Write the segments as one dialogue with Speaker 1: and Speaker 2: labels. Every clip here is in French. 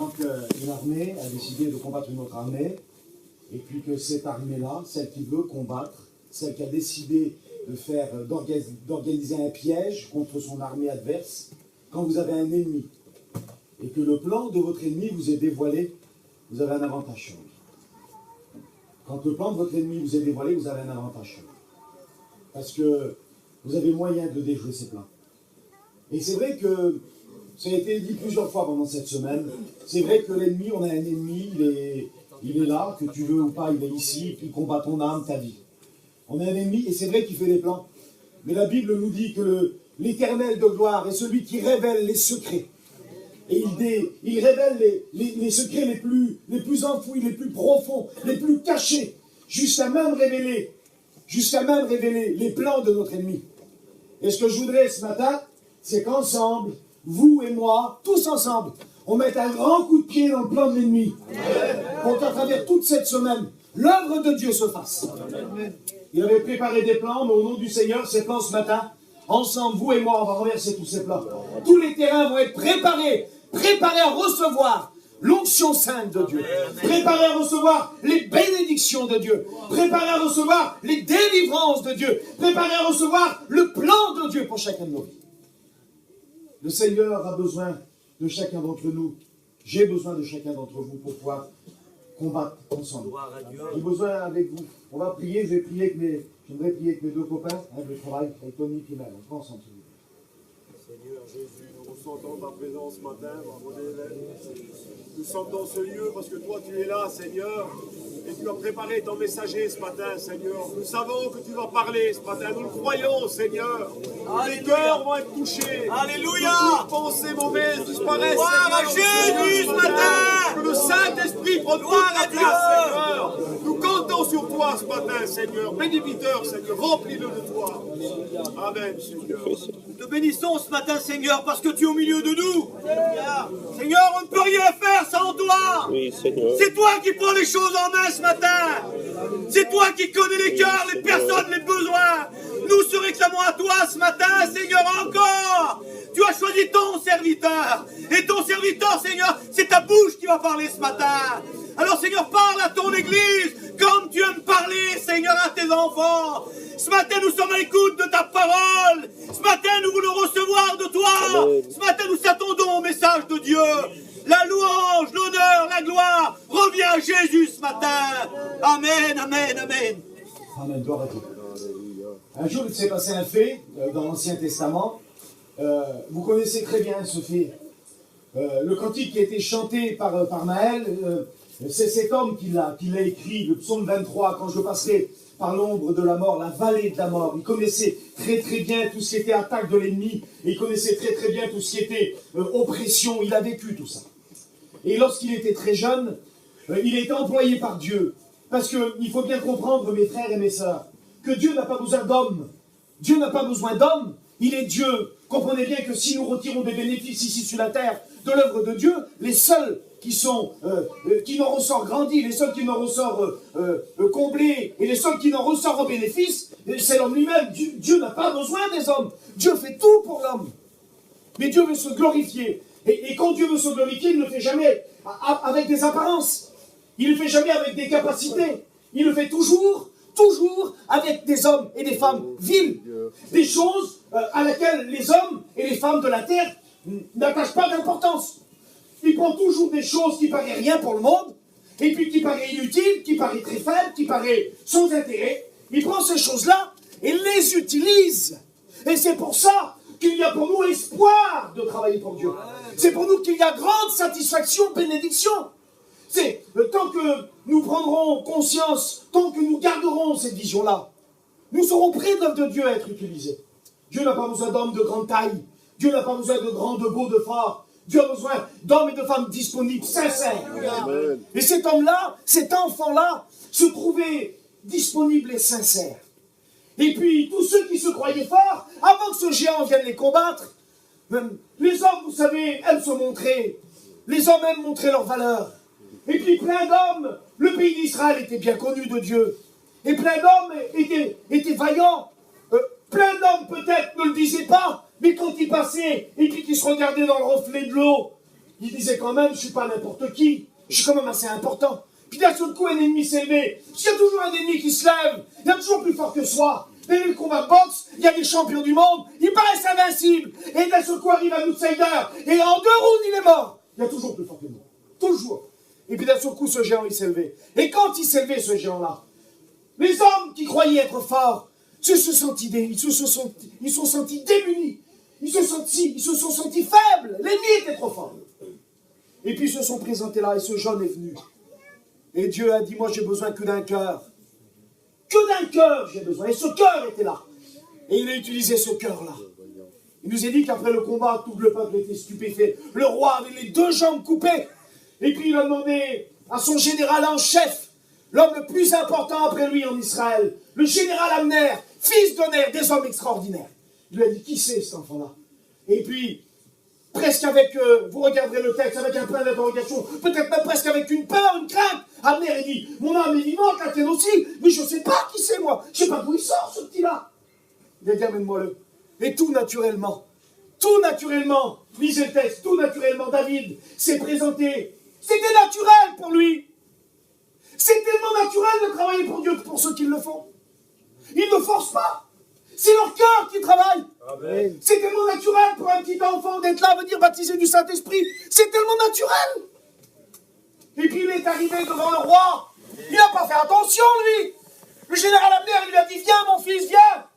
Speaker 1: quand une armée a décidé de combattre une autre armée, et puis que cette armée-là, celle qui veut combattre, celle qui a décidé d'organiser un piège contre son armée adverse, quand vous avez un ennemi, et que le plan de votre ennemi vous est dévoilé, vous avez un avantage sur lui. Quand le plan de votre ennemi vous est dévoilé, vous avez un avantage sur lui. Parce que vous avez moyen de déjouer ses plans. Et c'est vrai que, ça a été dit plusieurs fois pendant cette semaine, c'est vrai que l'ennemi, on a un ennemi, il est là, que tu veux ou pas, il est ici, il combat ton âme, ta vie. On a un ennemi, et c'est vrai qu'il fait des plans. Mais la Bible nous dit que l'Éternel de gloire est celui qui révèle les secrets. Et il révèle les secrets les plus enfouis, les plus profonds, les plus cachés, jusqu'à même révéler les plans de notre ennemi. Et ce que je voudrais ce matin, c'est qu'ensemble, vous et moi, tous ensemble, on mette un grand coup de pied dans le plan de l'ennemi. Pour qu'à travers toute cette semaine, l'œuvre de Dieu se fasse. Il avait préparé des plans, mais au nom du Seigneur, ces plans ce matin, ensemble, vous et moi, on va renverser tous ces plans. Tous les terrains vont être préparés à recevoir l'onction sainte de Dieu, préparés à recevoir les bénédictions de Dieu, préparés à recevoir les délivrances de Dieu, préparés à recevoir le plan de Dieu pour chacun de nos vies. Le Seigneur a besoin de chacun d'entre nous. J'ai besoin de chacun d'entre vous pour pouvoir combattre ensemble. J'ai besoin avec vous. On va prier, j'aimerais prier avec mes deux copains, de travail, avec Tony et Mel. On va ensemble.
Speaker 2: Seigneur Jésus, nous ressentons ta présence ce matin, nous sommes dans ce lieu parce que toi tu es là, Seigneur, et tu as préparé ton messager ce matin, Seigneur. Nous savons que tu vas parler ce matin, nous le croyons, Seigneur. Les cœurs vont être touchés.
Speaker 3: Alléluia.
Speaker 2: Que toute pensée mauvaise disparaisse,
Speaker 3: Gloire à Jésus ce matin.
Speaker 2: Que le Saint-Esprit prenne toute la place, Seigneur. Nous comptons sur toi ce matin, Seigneur. Bénéditeur, Seigneur, remplis-le de toi. Amen, Seigneur.
Speaker 3: Nous te bénissons ce matin, Seigneur, parce que tu es au milieu de nous. Seigneur, on ne peut rien faire sans toi.
Speaker 4: Oui, Seigneur.
Speaker 3: C'est toi qui prends les choses en main ce matin. C'est toi qui connais les cœurs, les personnes, les besoins. Nous se réclamons à toi ce matin, Seigneur, encore. Tu as choisi ton serviteur. Et ton serviteur, Seigneur, c'est ta bouche qui va parler ce matin. Alors, Seigneur, parle à ton Église comme tu aimes parler, Seigneur, à tes enfants. Ce matin, nous sommes à l'écoute de ta parole. Ce matin, nous voulons recevoir de toi.
Speaker 4: Amen.
Speaker 3: Ce matin, nous s'attendons au message de Dieu. La louange, l'honneur, la gloire revient à Jésus ce matin. Amen, amen, amen.
Speaker 1: Amen, gloire à Dieu. Un jour, il s'est passé un fait dans l'Ancien Testament. Vous connaissez très bien ce fait. Le cantique qui a été chanté par Maël, c'est cet homme qui l'a écrit, le psaume 23, quand je passerai par l'ombre de la mort, la vallée de la mort. Il connaissait très très bien tout ce qui était attaque de l'ennemi, et il connaissait très très bien tout ce qui était oppression, il a vécu tout ça. Et lorsqu'il était très jeune, il a été employé par Dieu. Parce qu'il faut bien comprendre, mes frères et mes sœurs, que Dieu n'a pas besoin d'hommes. Dieu n'a pas besoin d'hommes, il est Dieu. Comprenez bien que si nous retirons des bénéfices ici sur la terre de l'œuvre de Dieu, les seuls qui n'en ressortent grandis, les seuls qui n'en ressortent comblés, et les seuls qui n'en ressortent au bénéfice, c'est l'homme lui-même. Dieu n'a pas besoin des hommes. Dieu fait tout pour l'homme. Mais Dieu veut se glorifier. Et quand Dieu veut se glorifier, il ne le fait jamais avec des apparences. Il ne le fait jamais avec des capacités. Il le fait toujours avec des hommes et des femmes vils. Des choses à laquelle les hommes et les femmes de la terre n'attachent pas d'importance. Il prend toujours des choses qui paraissent rien pour le monde, et puis qui paraissent inutiles, qui paraissent très faibles, qui paraissent sans intérêt. Il prend ces choses-là et les utilise. Et c'est pour ça qu'il y a pour nous espoir de travailler pour Dieu. C'est pour nous qu'il y a grande satisfaction, bénédiction. C'est tant que nous prendrons conscience, tant que nous garderons cette vision-là, nous serons prêts de l'œuvre de Dieu à être utilisés. Dieu n'a pas besoin d'hommes de grande taille. Dieu n'a pas besoin de grands, de beaux, de forts. Dieu a besoin d'hommes et de femmes disponibles, sincères. Amen. Et cet homme-là, cet enfant-là, se trouvait disponible et sincère. Et puis, tous ceux qui se croyaient forts, avant que ce géant vienne les combattre, les hommes, vous savez, aiment se montrer. Les hommes aiment montrer leur valeur. Et puis, plein d'hommes, le pays d'Israël était bien connu de Dieu. Et plein d'hommes étaient vaillants. Plein d'hommes, peut-être, ne le disaient pas, mais quand ils passaient, et puis qu'ils se regardaient dans le reflet de l'eau, il disait quand même, je suis pas n'importe qui, je suis quand même assez important. Puis d'un seul coup, un ennemi s'est levé. Parce qu'il y a toujours un ennemi qui se lève, il y a toujours plus fort que soi. Et les combats de boxe, il y a des champions du monde, ils paraissent invincibles. Et d'un seul coup arrive un outsider, et en 2 rounds, il est mort. Il y a toujours plus fort que nous. Toujours. Et puis d'un seul coup, ce géant, il s'est levé. Et quand il s'est levé, ce géant-là, les hommes qui croyaient être forts, ils se sont sentis démunis. Ils se sont sentis faibles. L'ennemi était trop fort. Et puis ils se sont présentés là, et ce jeune est venu. Et Dieu a dit, moi j'ai besoin que d'un cœur. Que d'un cœur j'ai besoin. Et ce cœur était là. Et il a utilisé ce cœur-là. Il nous a dit qu'après le combat, tout le peuple était stupéfait. Le roi avait les 2 jambes coupées. Et puis il a demandé à son général en chef, l'homme le plus important après lui en Israël, le général Abner, fils de Ner, des hommes extraordinaires. Il lui a dit, qui c'est cet enfant-là? Et puis, presque avec, vous regarderez le texte, avec un point d'interrogation, peut-être même presque avec une peur, une crainte, Abner a dit, mon âme est vivante, la tienne aussi, mais je ne sais pas qui c'est moi, je ne sais pas d'où il sort ce petit-là. Il a dit, amène-moi-le. Et tout naturellement, lisez le texte, tout naturellement, David s'est présenté. C'était naturel pour lui. C'est tellement naturel de travailler pour Dieu pour ceux qui le font. Ils ne forcent pas. C'est leur cœur qui travaille. Amen. C'est tellement naturel pour un petit enfant d'être là, venir baptiser du Saint-Esprit. C'est tellement naturel. Et puis il est arrivé devant le roi. Il n'a pas fait attention, lui. Le général Abner lui a dit, viens mon fils, viens.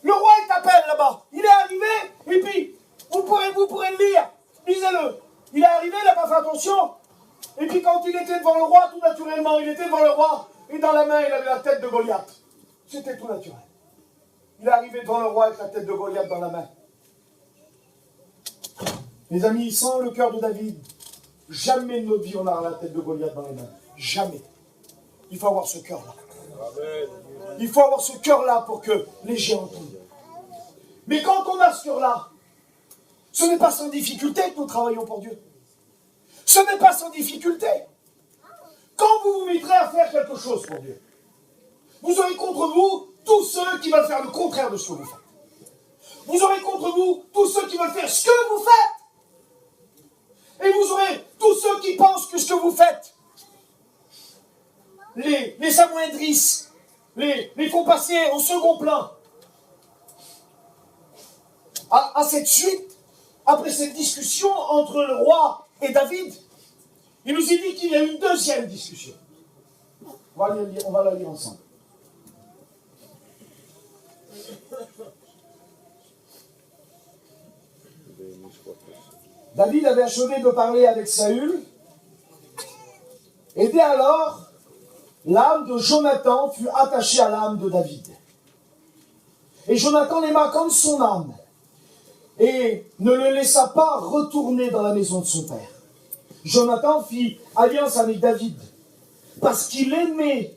Speaker 1: Le roi, il t'appelle là-bas. Il est arrivé, et puis, vous pourrez le lire. Lisez-le. Il est arrivé, il n'a pas fait attention. Et puis quand il était devant le roi, tout naturellement, il était devant le roi, et dans la main, il avait la tête de Goliath. C'était tout naturel. Il est arrivé devant le roi avec la tête de Goliath dans la main. Les amis, sans le cœur de David, jamais de notre vie on aura la tête de Goliath dans les mains. Jamais. Il faut avoir ce cœur-là. Il faut avoir ce cœur-là pour que les géants tombent. Mais quand on a ce cœur-là, ce n'est pas sans difficulté que nous travaillons pour Dieu. Ce n'est pas sans difficulté. Quand vous vous mettrez à faire quelque chose pour Dieu, vous aurez contre vous tous ceux qui veulent faire le contraire de ce que vous faites. Vous aurez contre vous tous ceux qui veulent faire ce que vous faites. Et vous aurez tous ceux qui pensent que ce que vous faites les amoindrissent, les font passer au second plan. À cette suite, après cette discussion entre le roi et David, il nous est dit qu'il y a une deuxième discussion. On va la lire ensemble. David avait achevé de parler avec Saül, et dès alors, l'âme de Jonathan fut attachée à l'âme de David. Et Jonathan l'aima comme son âme, et ne le laissa pas retourner dans la maison de son père. Jonathan fit alliance avec David, parce qu'il aimait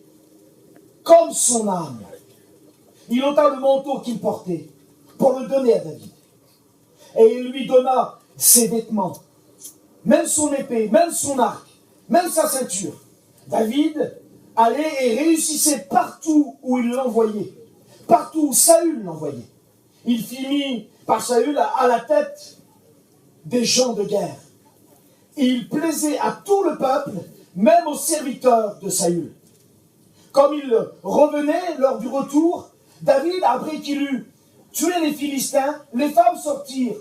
Speaker 1: comme son âme. Il ôta le manteau qu'il portait pour le donner à David. Et il lui donna ses vêtements, même son épée, même son arc, même sa ceinture. David allait et réussissait partout où il l'envoyait, partout où Saül l'envoyait. Il fut mis par Saül à la tête des gens de guerre. Et il plaisait à tout le peuple, même aux serviteurs de Saül. Comme il revenait lors du retour, David, après qu'il eut tué les Philistins, les femmes sortirent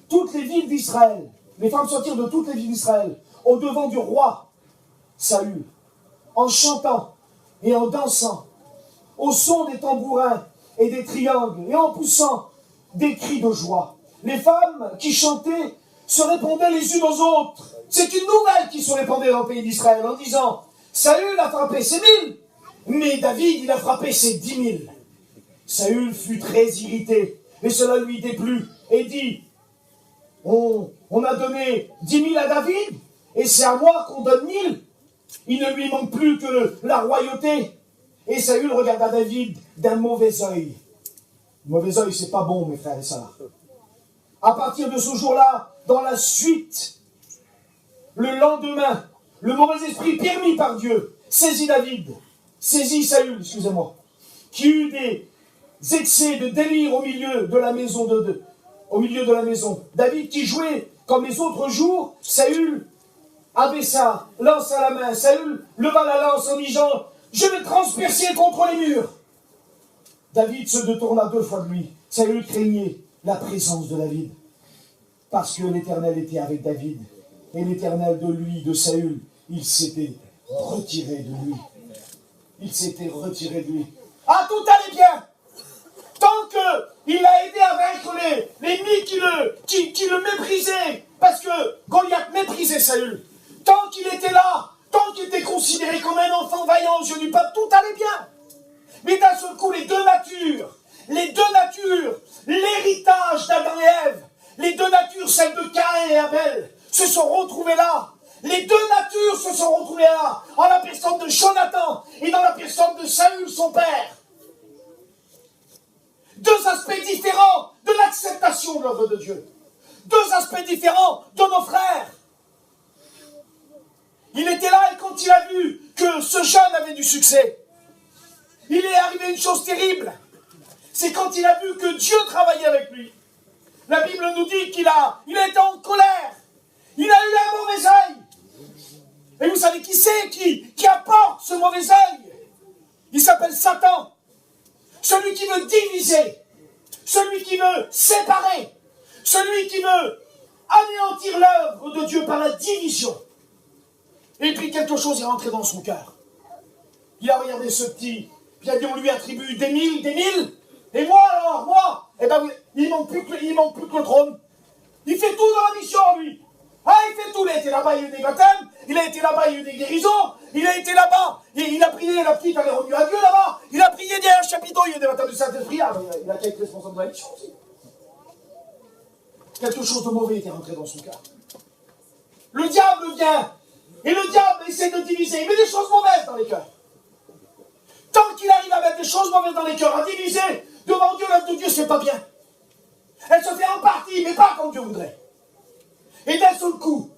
Speaker 1: toutes les villes d'Israël. Les femmes sortirent de toutes les villes d'Israël au devant du roi Saül, en chantant et en dansant, au son des tambourins et des triangles, et en poussant des cris de joie. Les femmes qui chantaient se répondaient les unes aux autres. C'est une nouvelle qui se répandait dans le pays d'Israël en disant, Saül a frappé ses 1000, mais David, il a frappé ses 10 000. Saül fut très irrité, et cela lui déplut, et dit, on a donné 10 000 à David, et c'est à moi qu'on donne 1000. Il ne lui manque plus que la royauté. Et Saül regarda David d'un mauvais œil. Mauvais œil, c'est pas bon, mes frères et sœurs. À partir de ce jour-là, dans la suite, le lendemain, le mauvais esprit permis par Dieu saisit Saül, qui eut des excès de délire au milieu de la maison au milieu de la maison. David qui jouait comme les autres jours, Saül avait sa lance à la main. Saül leva la lance en disant « Je vais transpercer contre les murs ». David se détourna 2 fois de lui. Saül craignait la présence de David. Parce que l'Éternel était avec David. Et l'Éternel de lui, de Saül, il s'était retiré de lui. Il s'était retiré de lui. Ah, tout allait bien. Tant qu'il l'a aidé à vaincre les ennemis qui le méprisaient. Parce que Goliath méprisait Saül. Tant qu'il était là, tant qu'il était considéré comme un enfant vaillant aux yeux du peuple, tout allait bien. Mais d'un seul coup, les deux natures, l'héritage d'Adam et Ève, les deux natures, celles de Caïn et Abel, se sont retrouvées là. Les deux natures se sont retrouvées là, en la personne de Jonathan et dans la personne de Saül, son père. 2 aspects différents de l'acceptation de l'œuvre de Dieu. 2 aspects différents de nos frères. Il était là et quand il a vu que ce jeune avait du succès, il est arrivé une chose terrible. C'est quand il a vu que Dieu travaillait avec lui. La Bible nous dit qu'il a été en colère. Il a eu un mauvais œil. Et vous savez qui c'est qui apporte ce mauvais œil? Il s'appelle Satan. Celui qui veut diviser. Celui qui veut séparer. Celui qui veut anéantir l'œuvre de Dieu par la division. Et puis quelque chose est rentré dans son cœur. Il a regardé ce petit, puis il a dit on lui attribue des mille. Et moi alors, moi, eh ben il manque plus que le trône. Il fait tout dans la mission, lui. Ah, il fait tout. Il a été là-bas, il y a eu des baptêmes. Il a été là-bas, il y a eu des guérisons. Il a été là-bas, et il a prié, la petite, elle est revenue à Dieu là-bas. Il a prié derrière un chapiteau, il y a eu des baptêmes du Saint-Esprit. Ah, il a été responsable de la mission aussi. Quelque chose de mauvais était rentré dans son cœur. Le diable vient, et le diable essaie de diviser. Il met des choses mauvaises dans les cœurs. Tant qu'il arrive à mettre des choses mauvaises dans les cœurs, à diviser, devant Dieu, l'œuvre de Dieu, c'est pas bien. Elle se fait en partie, mais pas comme Dieu voudrait. Et d'un seul coup,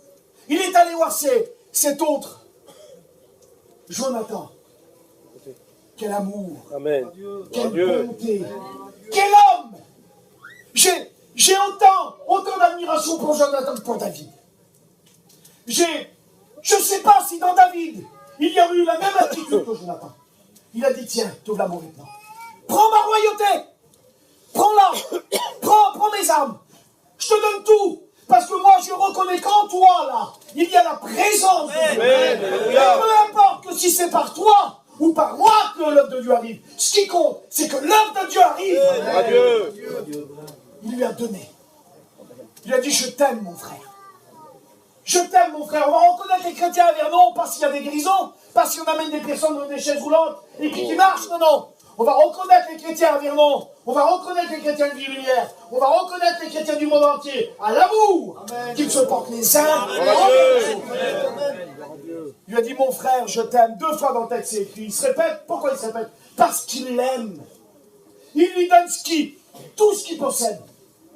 Speaker 1: il est allé voir cet autre, Jonathan. Quel amour. Amen. Quelle bonté. Quel homme. J'ai autant d'admiration pour Jonathan que pour David. Je ne sais pas si dans David, il y a eu la même attitude que Jonathan. Il a dit, tiens, t'ouvres la mon maintenant. Prends ma royauté. Prends-la. Prends mes âmes. Je te donne tout. Parce que moi, je reconnais qu'en toi, là, il y a la présence de Dieu. Et peu importe que si c'est par toi ou par moi que l'œuvre de Dieu arrive. Ce qui compte, c'est que l'œuvre de Dieu arrive. Il lui a donné. Il a dit, je t'aime, mon frère. Je t'aime, mon frère. On va reconnaître les chrétiens à Vernon, parce qu'il y a des guérisons, parce qu'on amène des personnes dans des chaises roulantes, et puis qui marchent. Non. On va reconnaître les chrétiens à Vernon. On va reconnaître les chrétiens de Vie Lumière. On va reconnaître les chrétiens du monde entier à l'amour qu'ils se portent les uns envers les autres. Il lui a dit, mon frère, je t'aime. 2 fois dans le texte, c'est écrit. Il se répète. Pourquoi il se répète? Parce qu'il l'aime. Il lui donne tout ce qu'il possède.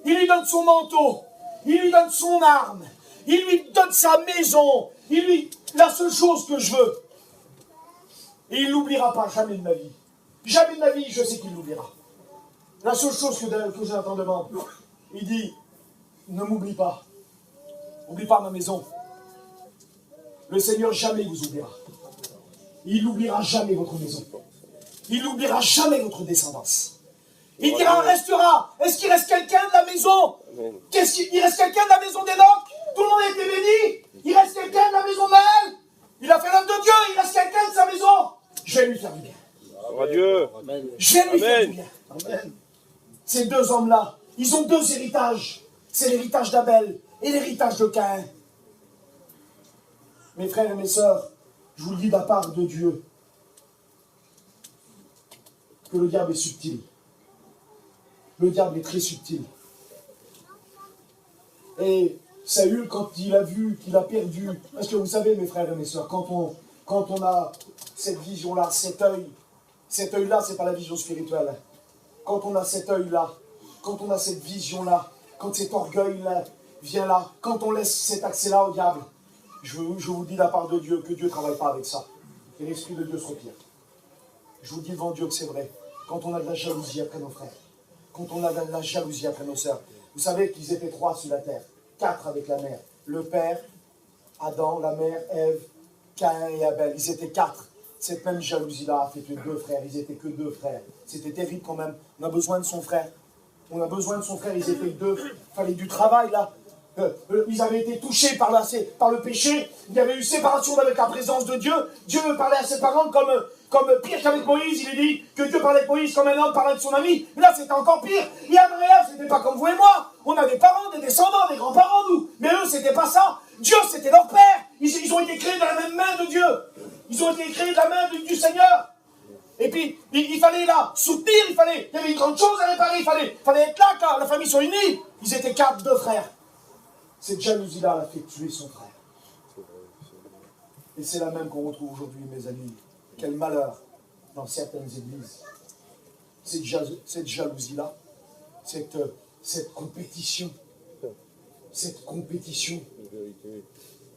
Speaker 1: Il lui donne son manteau. Il lui donne son arme. Il lui donne sa maison. La seule chose que je veux. Et il ne l'oubliera pas jamais de ma vie. Jamais de ma vie, je sais qu'il l'oubliera. La seule chose que Jonathan demande, il dit, ne m'oublie pas. N'oublie pas ma maison. Le Seigneur jamais vous oubliera. Il n'oubliera jamais votre maison. Il n'oubliera jamais votre descendance. Il dira, restera. Est-ce qu'il reste quelqu'un de la maison? Il reste quelqu'un de la maison d'Enoch? Tout le monde a été béni. Il reste quelqu'un de la maison de Maël? Il a fait l'œuvre de Dieu. Il reste quelqu'un de sa maison? Je vais lui faire du bien.
Speaker 2: Dieu.
Speaker 1: Je vais lui faire du bien. Amen. Ces 2 hommes-là, ils ont 2 héritages. C'est l'héritage d'Abel et l'héritage de Caïn. Mes frères et mes sœurs, je vous le dis de la part de Dieu, que le diable est subtil. Le diable est très subtil. Et Saül, quand il a vu qu'il a perdu, parce que vous savez, mes frères et mes sœurs, quand on a cette vision-là, cet œil-là, c'est pas la vision spirituelle. Quand on a cet œil-là, quand on a cette vision-là, quand cet orgueil-là vient là, quand on laisse cet accès-là au diable, je vous dis de la part de Dieu que Dieu ne travaille pas avec ça. Et l'Esprit de Dieu se retire. Je vous dis devant Dieu que c'est vrai. Quand on a de la jalousie après nos frères, quand on a de la jalousie après nos sœurs, Vous savez qu'ils étaient 3 sur la terre, 4 avec la mère. Le père, Adam, la mère, Ève, Caïn et Abel. Ils étaient 4. Cette même jalousie-là a fait que 2 frères. Ils étaient que 2 frères. C'était terrible quand même. On a besoin de son frère. On a besoin de son frère. Ils étaient 2. Il fallait du travail là. Ils avaient été touchés par le péché. Il y avait eu séparation avec la présence de Dieu. Dieu parlait à ses parents comme pire qu'avec Moïse. Il est dit que Dieu parlait avec Moïse comme un homme parlait de son ami. Mais là, c'était encore pire. Et Adam et Ève, c'était pas comme vous et moi. On a des parents, des descendants, des grands-parents, nous. Mais eux, c'était pas ça. Dieu, c'était leur père. Ils ont été créés de la même main de Dieu. Ils ont été créés de la main du Seigneur. Et puis, il fallait là soutenir, il y avait une grande chose à réparer, il fallait être là quand la famille soit unie. Ils étaient 4, 2 frères. Cette jalousie-là l'a fait tuer son frère. Et c'est la même qu'on retrouve aujourd'hui, mes amis. Quel malheur dans certaines églises. Cette jalousie-là, cette compétition. Cette compétition.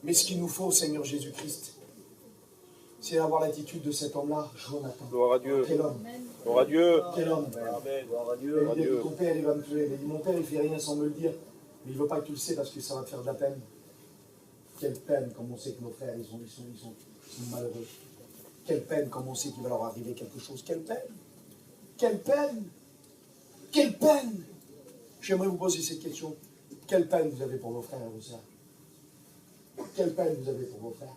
Speaker 1: Mais ce qu'il nous faut, Seigneur Jésus-Christ, c'est avoir l'attitude de cet homme-là, Jonathan.
Speaker 4: Gloire à Dieu.
Speaker 1: Quel homme.
Speaker 4: Gloire à Dieu.
Speaker 1: Quel homme.
Speaker 4: Amen. Gloire à Dieu.
Speaker 1: Il dit que ton père, il va me tuer. Il a dit, mon père, il ne fait rien sans me le dire. Mais il ne veut pas que tu le sais parce que ça va te faire de la peine. Quelle peine, comme on sait que nos frères, ils sont malheureux. Quelle peine, comme on sait qu'il va leur arriver quelque chose. Quelle peine. Quelle peine. Quelle peine. J'aimerais vous poser cette question. Quelle peine vous avez pour vos frères et vos sœurs? Quelle peine vous avez pour vos frères?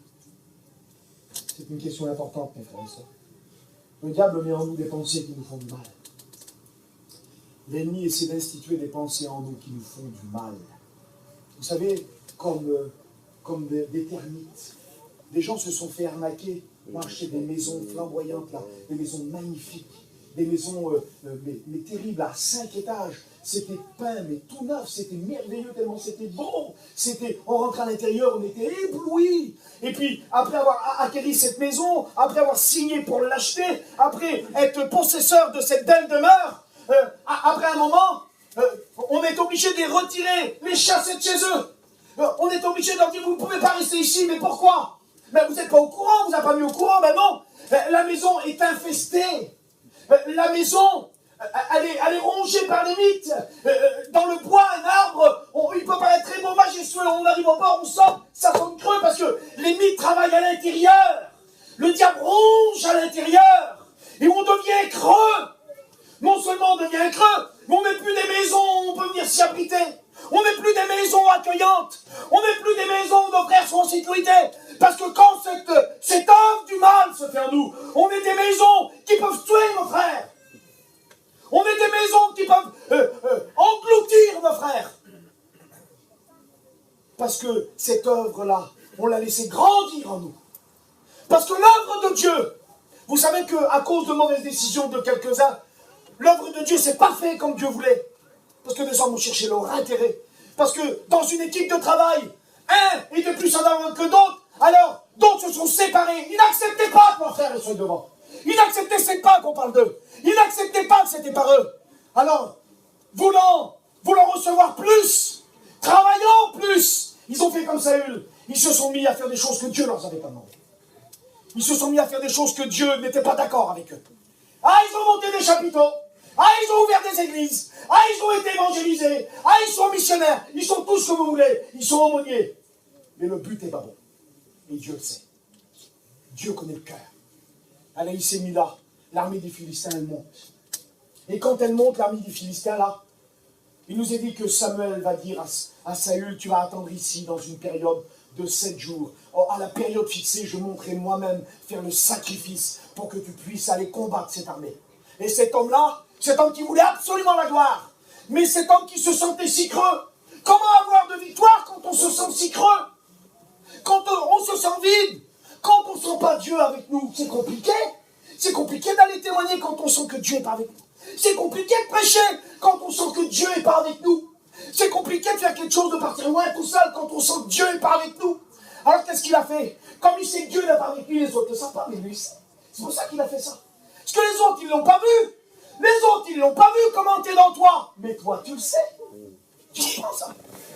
Speaker 1: C'est une question importante, mes frères et sœurs. Le diable met en nous des pensées qui nous font du mal. L'ennemi essaie d'instituer des pensées en nous qui nous font du mal. Vous savez, comme des termites. Des gens se sont fait arnaquer, ont acheté des maisons flamboyantes, là, des maisons magnifiques, des maisons mais terribles, à 5 étages. C'était peint, mais tout neuf, c'était merveilleux, tellement c'était beau. On rentrait à l'intérieur, on était éblouis. Et puis, après avoir acquéri cette maison, après avoir signé pour l'acheter, après être possesseur de cette belle demeure, après un moment, on est obligé de les retirer, les chasser de chez eux. On est obligé de leur dire, vous ne pouvez pas rester ici, mais pourquoi? Mais vous n'êtes pas au courant, vous n'avez pas mis au courant, ben non. La maison est infestée. La maison, elle est rongée par les mythes. Dans le bois, un arbre, il peut paraître très beau, majestueux, on arrive au bord, on sent, ça sonne creux, parce que les mythes travaillent à l'intérieur. Le diable ronge à l'intérieur. Et on devient creux. Non seulement on devient creux, mais on n'est plus des maisons où on peut venir s'y abriter. On n'est plus des maisons accueillantes. On n'est plus des maisons où nos frères sont en sécurité. Parce que quand cette œuvre du mal se fait en nous, on est des maisons qui peuvent tuer nos frères. On est des maisons qui peuvent engloutir nos frères. Parce que cette œuvre-là, on l'a laissé grandir en nous. Parce que l'œuvre de Dieu, vous savez qu'à cause de mauvaises décisions de quelques-uns, l'œuvre de Dieu, c'est pas fait comme Dieu voulait. Parce que des hommes ont cherché leur intérêt. Parce que dans une équipe de travail, un était plus en avant que d'autres, alors d'autres se sont séparés. Ils n'acceptaient pas que leurs frères soient devant. Ils n'acceptaient pas qu'on parle d'eux. Ils n'acceptaient pas que c'était par eux. Alors, voulant recevoir plus, travaillant plus, ils ont fait comme Saül. Ils se sont mis à faire des choses que Dieu ne leur avait pas demandé. Ils se sont mis à faire des choses que Dieu n'était pas d'accord avec eux. Ah, ils ont monté des chapiteaux. Ah, ils ont ouvert des églises. Ah, ils ont été évangélisés. Ah, ils sont missionnaires. Ils sont tous comme vous voulez. Ils sont aumôniers. Mais le but n'est pas bon. Et Dieu le sait. Dieu connaît le cœur. Alors il s'est mis là. L'armée des Philistins, elle monte. Et quand elle monte, l'armée des Philistins, là, il nous est dit que Samuel va dire à Saül, tu vas attendre ici dans une période de 7 jours. Oh, à la période fixée, je monterai moi-même faire le sacrifice pour que tu puisses aller combattre cette armée. Et cet homme-là, cet homme qui voulait absolument la gloire, mais cet homme qui se sentait si creux. Comment avoir de victoire quand on se sent si creux? Quand on se sent vide? Quand on ne sent pas Dieu avec nous? C'est compliqué. C'est compliqué d'aller témoigner quand on sent que Dieu n'est pas avec nous. C'est compliqué de prêcher quand on sent que Dieu n'est pas avec nous. C'est compliqué de faire quelque chose, de partir loin tout seul quand on sent que Dieu n'est pas avec nous. Alors qu'est-ce qu'il a fait? Comme il sait que Dieu n'est pas avec lui, les autres ne savent pas, mais lui, c'est pour ça qu'il a fait ça. Parce que les autres, ils ne l'ont pas vu. Les autres, ils ne l'ont pas vu comment t'es dans toi. Mais toi, tu le sais. Tu comprends ça?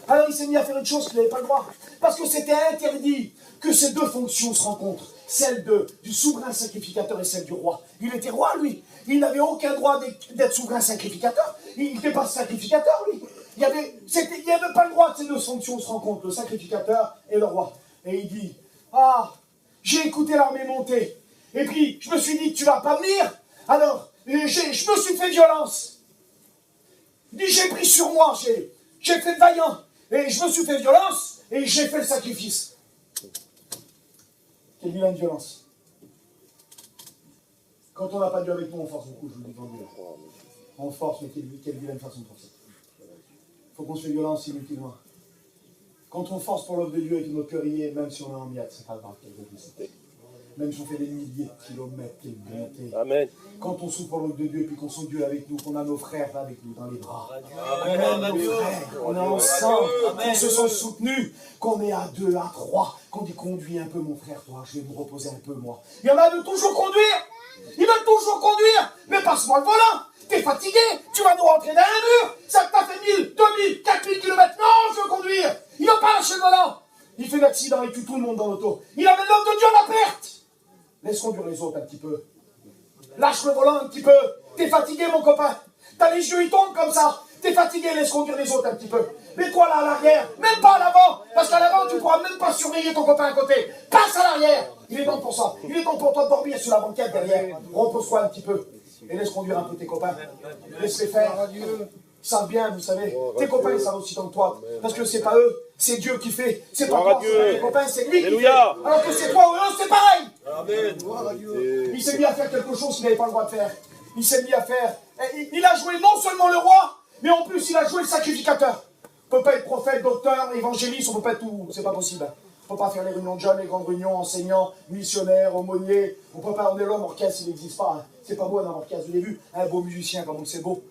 Speaker 1: Alors il s'est mis à faire une chose qu'il n'avait pas le droit. Parce que c'était interdit que ces deux fonctions se rencontrent. Celle du souverain sacrificateur et celle du roi. Il était roi, lui. Il n'avait aucun droit d'être souverain sacrificateur. Il n'était pas sacrificateur, lui. Il n'y avait pas le droit de ces deux fonctions se rencontrent, le sacrificateur et le roi. Et il dit, ah, j'ai écouté l'armée monter. Et puis, je me suis dit, tu vas pas venir. Alors, je me suis fait violence. Il dit, j'ai pris sur moi, j'ai fait le vaillant. Et je me suis fait violence et j'ai fait le sacrifice. Quelle vilaine violence. Quand on n'a pas Dieu avec nous, on force beaucoup, je vous le dis. On force, mais quelle vilaine façon de forcer. Il faut qu'on se fait violence inutilement. Quand on force pour l'œuvre de Dieu et que notre cœur y est, même si on est en miettes, c'est pas grave. Même si on fait des milliers de kilomètres, quelle bonté.
Speaker 4: Amen.
Speaker 1: Quand on souffre pour l'œuvre de Dieu et puis qu'on sent Dieu avec nous, qu'on a nos frères avec nous dans les bras.
Speaker 3: Amen.
Speaker 1: Nos frères, on est ensemble, qu'on se sent soutenus, qu'on est à 2, à 3, qu'on dit conduis un peu mon frère, toi, je vais me reposer un peu moi. Il y en a de toujours conduire. Ils veulent toujours conduire, mais passe-moi le volant. T'es fatigué, tu vas nous rentrer dans un mur. Ça t'a fait 1000, 2000, 4000 km. Non, je veux conduire. Il va pas lâcher le volant. Il fait l'accident, il tue tout le monde dans l'auto. Il amène l'homme de Dieu à la perte. Laisse conduire les autres un petit peu. Lâche le volant un petit peu. T'es fatigué, mon copain. T'as les yeux, ils tombent comme ça. T'es fatigué, laisse conduire les autres un petit peu. Mets-toi là à l'arrière, même pas à l'avant. Parce qu'à l'avant, tu pourras même pas surveiller ton copain à côté. Passe à l'arrière. Il est temps pour ça. Il est temps pour toi de dormir sur la banquette derrière. Repose-toi un petit peu. Et laisse conduire un peu tes copains. Laisse-les faire. Ils savent bien, vous savez. Tes copains, ils savent aussi tant que toi. Parce que c'est pas eux, c'est Dieu qui fait. C'est pas toi, c'est pas tes copains, c'est lui qui fait. Alors que c'est toi ou eux, c'est pareil.
Speaker 4: Amen.
Speaker 1: Il s'est mis à faire quelque chose qu'il n'avait pas le droit de faire. Il s'est mis à faire. Il a joué non seulement le roi, mais en plus il a joué le sacrificateur. On ne peut pas être prophète, docteur, évangéliste, on ne peut pas être tout. C'est pas possible. On ne peut pas faire les réunions de jeunes, les grandes réunions, enseignants, missionnaires, aumôniers. On ne peut pas, on est l'homme orchestre, il n'existe pas. Hein. C'est pas beau un orchestre, vous l'avez vu. Un beau musicien, comme on le sait beau.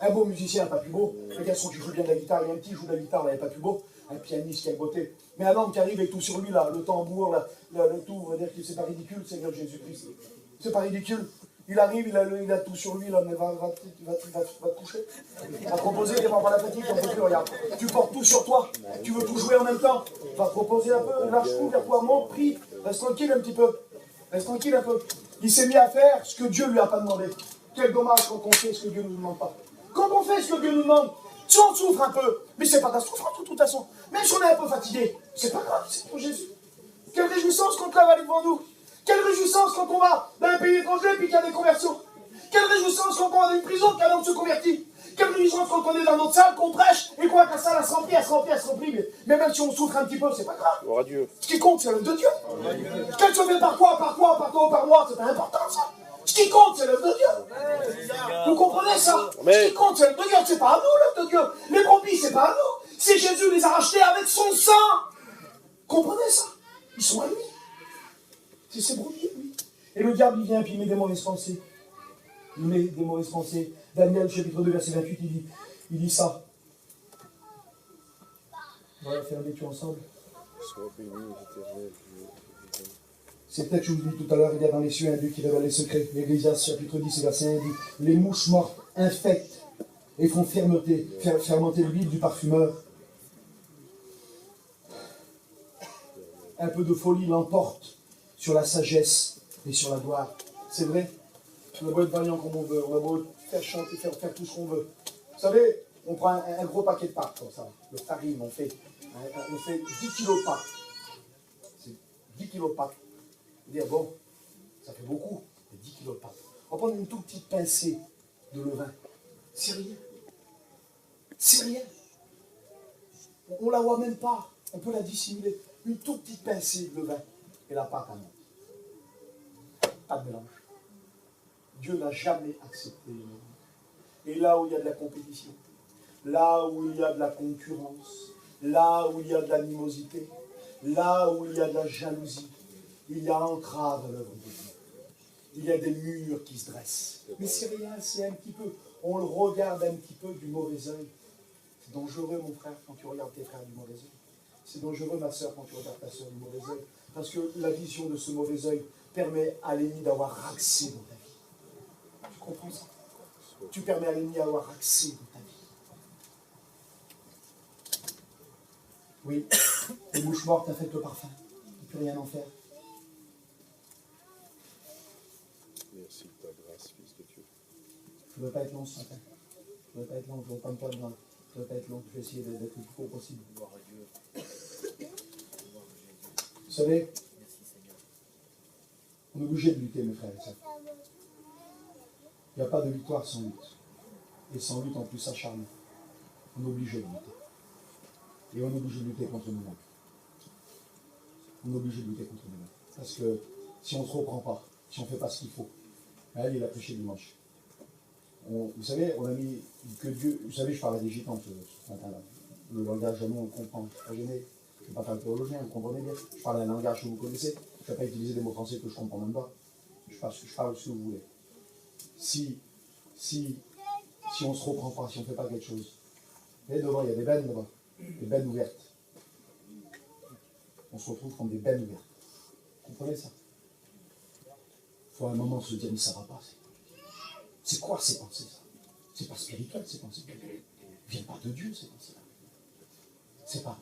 Speaker 1: Un beau musicien, pas plus beau. Un garçon qui joue bien de la guitare, il y a un petit qui joue de la guitare, là, il n'est pas plus beau. Un pianiste qui a beauté. Mais un homme qui arrive avec tout sur lui, là, le tambour, le tout, on va dire que c'est pas ridicule, Seigneur Jésus-Christ. C'est pas ridicule. Il arrive, il a tout sur lui, là, mais va te coucher. Va te reposer, il va pas la fatigue, on peut plus, regarde. Tu portes tout sur toi, tu veux tout jouer en même temps. Va te reposer un peu, lâche tout vers toi, monte, prie, reste tranquille un petit peu. Reste tranquille un peu. Il s'est mis à faire ce que Dieu lui a pas demandé. Quel dommage quand on fait ce que Dieu ne nous demande pas. Quand on fait ce que Dieu nous demande, si on souffre un peu, mais c'est pas de la souffrance de toute façon. Même si on est un peu fatigué, c'est pas grave, c'est pour Jésus. Quelle réjouissance qu'on travaille devant nous. Quelle réjouissance quand on va dans un pays étranger et qu'il y a des conversions. Quelle réjouissance quand on va dans une prison qu'un homme se convertit. Quelle réjouissance quand on est dans notre salle, qu'on prêche et qu'on voit que la salle elle se remplit, elle se remplit, elle se remplit. Mais même si on souffre un petit peu, c'est pas grave.
Speaker 4: Gloire à Dieu.
Speaker 1: Ce qui compte, c'est l'œuvre de Dieu. Qu'elle se fait par quoi, ou par moi, c'est pas important ça. Ce qui compte, c'est l'œuvre de Dieu. Vous comprenez ça? Ce qui compte, c'est l'œuvre de Dieu. C'est pas à nous l'œuvre de Dieu. Les brebis, c'est pas à nous. C'est Jésus les a rachetés avec son sang. Comprenez ça? Ils sont à lui. C'est ses brebis, lui. Et le diable, il vient, puis il met des mauvaises pensées. Il met des mauvaises pensées. Daniel, chapitre 2, verset 28, il dit ça. On va faire un lecture ensemble. C'est peut-être, je vous dis tout à l'heure, il y a dans les cieux un Dieu qui révèle les secrets. L'Ecclésiaste, chapitre 10, verset 1, dit les mouches mortes infectent et font fermenter l'huile du parfumeur. Un peu de folie l'emporte sur la sagesse et sur la gloire. C'est vrai, on a beau être vaillant comme on veut, on a beau faire chanter, faire tout ce qu'on veut. Vous savez, on prend un gros paquet de pâtes comme ça, de farine, on fait 10 kilos de pâtes. C'est 10 kilos de pâtes. Vous dire, bon, ça fait beaucoup, 10 kilos de pâtes. On va prendre une toute petite pincée de levain. C'est rien. C'est rien. On ne la voit même pas. On peut la dissimuler. Une toute petite pincée de levain. Et la pâte à monte. Pas de mélange. Dieu n'a jamais accepté le mélange. Et là où il y a de la compétition, là où il y a de la concurrence, là où il y a de l'animosité, là où il y a de la jalousie, il y a entrave à l'œuvre de Dieu. Il y a des murs qui se dressent. Mais c'est rien, c'est un petit peu. On le regarde un petit peu du mauvais œil. C'est dangereux, mon frère, quand tu regardes tes frères du mauvais œil. C'est dangereux, ma soeur, quand tu regardes ta soeur du mauvais œil. Parce que la vision de ce mauvais œil permet à l'ennemi d'avoir accès dans ta vie. Tu comprends ça? Tu permets à l'ennemi d'avoir accès dans ta vie. Oui, les mouches mortes infectent le parfum. Il ne peut rien en faire.
Speaker 4: Merci de ta grâce, Fils de Dieu.
Speaker 1: Je ne veux pas être long ce matin. Je ne veux pas être long, je ne veux pas me perdre Ça va pas être long, je vais essayer d'être le plus court possible. Vous savez, on est obligé de lutter, mes frères et sœurs. Il n'y a pas de victoire sans lutte. Et sans lutte en plus acharnée. On est obligé de lutter. Et on est obligé de lutter contre nous-mêmes. On est obligé de lutter contre nous-mêmes. Parce que si on ne se reprend pas, si on ne fait pas ce qu'il faut, elle, il a prêché dimanche. Vous savez, on a mis que Dieu. Vous savez, je parlais des gitans ce matin-là. Le langage, jamais on le comprend. Je ne suis pas gêné. Je ne suis pas un théologien, vous comprenez bien. Je parle d'un langage que vous connaissez. Je ne vais pas utiliser des mots français que je ne comprends même pas. Je parle ce que vous voulez. Si on ne se reprend pas, si on ne fait pas quelque chose. Vous voyez, devant, il y a des bennes devant. Des bennes ouvertes. On se retrouve comme des bennes ouvertes. Vous comprenez ça? Il faut à un moment se dire, mais ça ne va pas. C'est quoi ces pensées, ça? C'est pas spirituel, ces pensées. Elles ne viennent pas de Dieu, ces pensées-là. C'est pas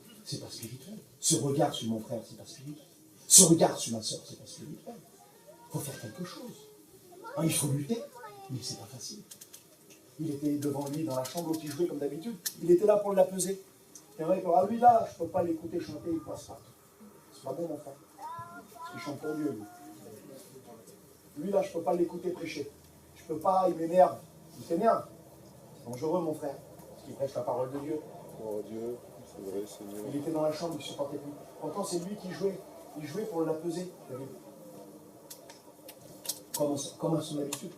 Speaker 1: spirituel. Ce regard sur mon frère, c'est pas spirituel. Ce regard sur ma soeur, c'est pas spirituel. Il faut faire quelque chose. Ah, il faut lutter, mais c'est pas facile. Il était devant lui dans la chambre où il jouait comme d'habitude. Il était là pour la peser. Et vrai, ah, lui là, je ne peux pas l'écouter chanter, il passe pas. C'est pas bon, mon frère. Parce qu'il chante pour Dieu, lui. Lui là, je ne peux pas l'écouter prêcher. Je ne peux pas, il m'énerve. Il t'énerve. C'est dangereux, mon frère. Parce qu'il prêche la parole de Dieu.
Speaker 4: Oh Dieu, c'est vrai, Seigneur.
Speaker 1: Il était dans la chambre, il ne supportait plus. Pourtant, c'est lui qui jouait. Il jouait pour la peser. Comme à son habitude.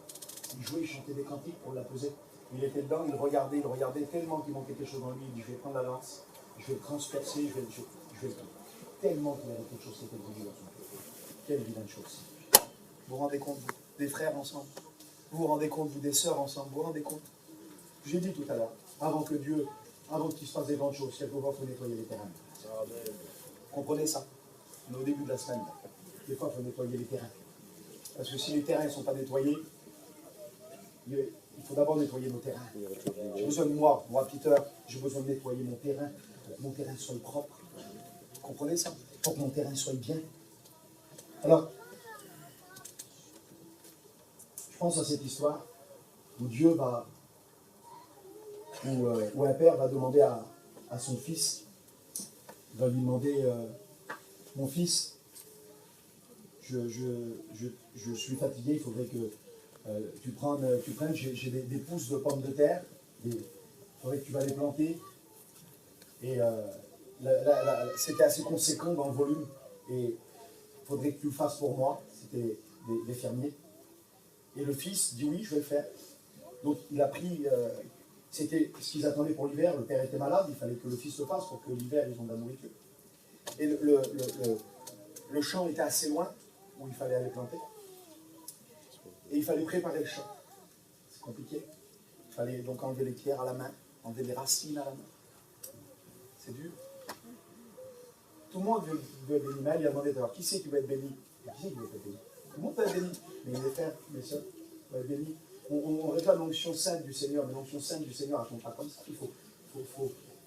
Speaker 1: Il jouait, il chantait des cantiques pour la peser. Il était dedans, il regardait tellement qu'il manquait quelque chose en lui. Il dit, je vais prendre la lance, je vais le transpercer, je vais le prendre. Tellement qu'il avait quelque chose qui était brûlé dans son cœur. Quelle vilaine chose. Vous vous rendez compte, vous, des frères ensemble? Vous vous rendez compte, vous, des sœurs ensemble? Vous vous rendez compte? J'ai dit tout à l'heure, avant qu'il se passe des grandes choses, quelquefois, il faut nettoyer les terrains. Comprenez ça? On est au début de la semaine. Des fois, il faut nettoyer les terrains. Parce que si les terrains ne sont pas nettoyés, il faut d'abord nettoyer nos terrains. J'ai besoin de moi, Peter, j'ai besoin de nettoyer mon terrain, pour que mon terrain soit propre. Vous comprenez ça? Pour que mon terrain soit bien. Alors, je pense à cette histoire où Dieu va, où un père va demander à son fils, il va lui demander, mon fils, je suis fatigué, il faudrait que tu prennes, j'ai des pousses de pommes de terre, il faudrait que tu vas les planter. Et c'était assez conséquent dans le volume, et il faudrait que tu le fasses pour moi. C'était des fermiers. Et le fils dit oui, je vais le faire. Donc il a pris, c'était ce qu'ils attendaient pour l'hiver, le père était malade, il fallait que le fils le fasse pour que l'hiver ils ont de la nourriture. Et le champ était assez loin, où il fallait aller planter. Et il fallait préparer le champ. C'est compliqué. Il fallait donc enlever les pierres à la main, enlever les racines à la main. C'est dur. Tout le monde veut être béni. Mais il a demandé d'abord, qui c'est qui veut être béni? Qui c'est qui veut être béni? Tout le monde peut être béni. Mais les frères, mes soeurs, veut être béni. On réclame l'onction sainte du Seigneur, mais l'onction sainte du Seigneur, elle ne tombe pas comme ça.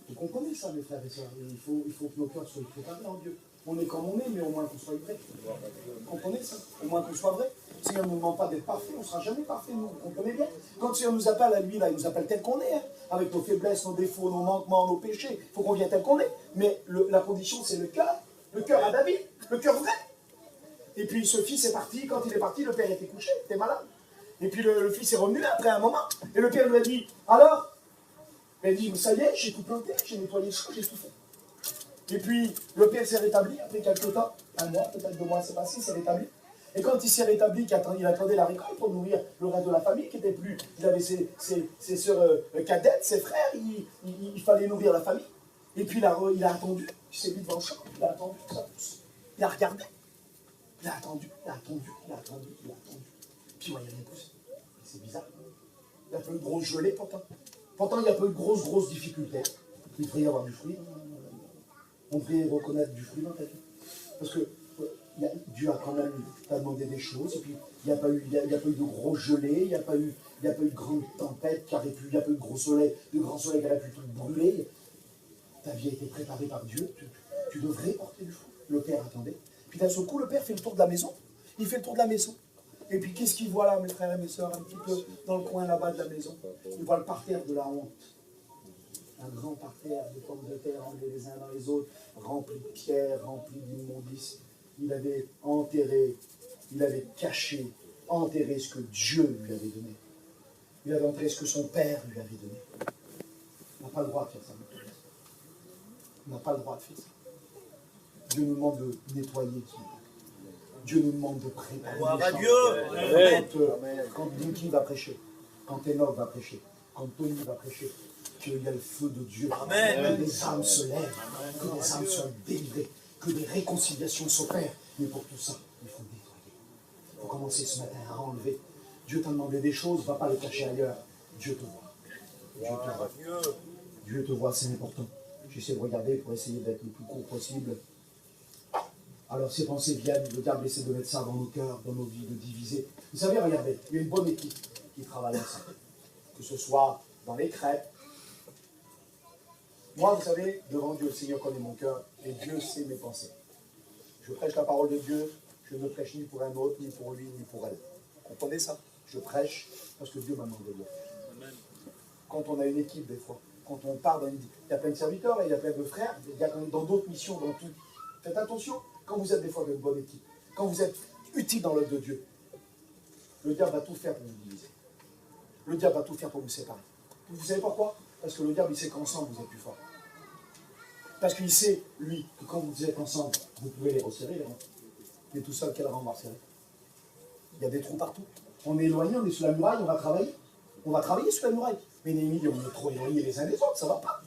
Speaker 1: Vous comprenez ça, mes frères et sœurs? Il faut que nos cœurs soient préparés en Dieu. On est comme on est, mais au moins qu'on soit vrai. Vous comprenez ça? Au moins qu'on soit vrai. Si on ne nous demande pas d'être parfait, on ne sera jamais parfait, nous. Vous comprenez bien? Quand le Seigneur nous appelle à lui, là, il nous appelle tel qu'on est, hein, avec nos faiblesses, nos défauts, nos manquements, nos péchés. Il faut qu'on vienne tel qu'on est. Mais la condition, c'est le cœur à David, le cœur vrai. Et puis ce fils est parti. Quand il est parti, le père était couché, il était malade. Et puis le fils est revenu après un moment. Et le père lui a dit, alors? Il a dit, ça y est, j'ai tout planté, j'ai nettoyé le champ, j'ai tout fait. Et puis, le père s'est rétabli après quelques temps, un mois, peut-être 2 mois s'est passé, il s'est rétabli. Et quand il s'est rétabli, il attendait la récolte pour nourrir le reste de la famille qui était plus. Il avait ses sœurs cadettes, ses frères, il fallait nourrir la famille. Et puis il a attendu, il s'est mis devant le champ, il a attendu que ça pousse. Il a regardé, il a attendu. Puis il rien poussé. C'est bizarre. Il y a pas eu de grosse gelée pourtant. Pourtant, il n'y a pas eu de grosses difficultés. Il devrait y avoir du fruit. On devrait reconnaître du fruit dans ta vie. Parce que Dieu a quand même demandé des choses, et puis il n'y a pas eu de gros gelées, il n'y a pas eu de grandes tempêtes, il n'y a pas eu de grands soleils qui auraient pu tout brûler. Ta vie a été préparée par Dieu, tu devrais porter du fruit. Le père attendait. Puis d'un seul coup, le père fait le tour de la maison. Il fait le tour de la maison. Et puis qu'est-ce qu'il voit là, mes frères et mes sœurs, un petit peu dans le coin là-bas de la maison? Il voit le parterre de la honte. un grand parterre de pommes de terre enlevées les uns dans les autres, remplis de pierres, remplis d'immondices. Il avait enterré, il avait caché, enterré ce que Dieu lui avait donné. Il avait enterré ce que son père lui avait donné. On n'a pas le droit de faire ça. On n'a pas le droit de faire ça. Dieu nous demande de nettoyer ce matin. Dieu nous demande de préparer.
Speaker 3: Gloire à Dieu.
Speaker 1: Quand Dinky va prêcher, quand Enoch va prêcher, quand Tony va prêcher, qu'il y a le feu de Dieu.
Speaker 3: Amen.
Speaker 1: Que des âmes se lèvent, que des âmes soient délivrées, que des réconciliations s'opèrent. Mais pour tout ça, il faut nettoyer. Il faut commencer ce matin à enlever. Dieu t'a demandé des choses, ne va pas les cacher ailleurs. Dieu te voit. Dieu te voit. Dieu te voit, c'est important. J'essaie de regarder pour essayer d'être le plus court possible. Alors ces pensées viennent, le diable essaie de mettre ça dans nos cœurs, dans nos vies, de diviser. Vous savez, regardez, il y a une bonne équipe qui travaille ensemble. Que ce soit dans les crêpes. Moi, vous savez, devant Dieu, le Seigneur connaît mon cœur et Dieu sait mes pensées. Je prêche la parole de Dieu, je ne prêche ni pour un autre, ni pour lui, ni pour elle. Vous comprenez ça? Je prêche parce que Dieu m'a demandé de le faire. Quand on a une équipe, des fois, quand on part dans une... Il y a plein de serviteurs, il y a plein de frères, il y a dans d'autres missions, dans tout. Faites attention, quand vous êtes des fois dans une bonne équipe, quand vous êtes utile dans l'œuvre de Dieu, le diable va tout faire pour vous diviser. Le diable va tout faire pour vous séparer. Vous savez pourquoi? Parce que le diable, il sait qu'ensemble, vous êtes plus fort. Parce qu'il sait, lui, que quand vous êtes ensemble, vous pouvez les resserrer, les rangs. Mais tout seul, quel rang on va resserrer? Il y a des trous partout. On est éloigné, on est sur la muraille, on va travailler. On va travailler sur la muraille. Mais Néhémie, on est trop éloignés les uns des autres, ça ne va pas.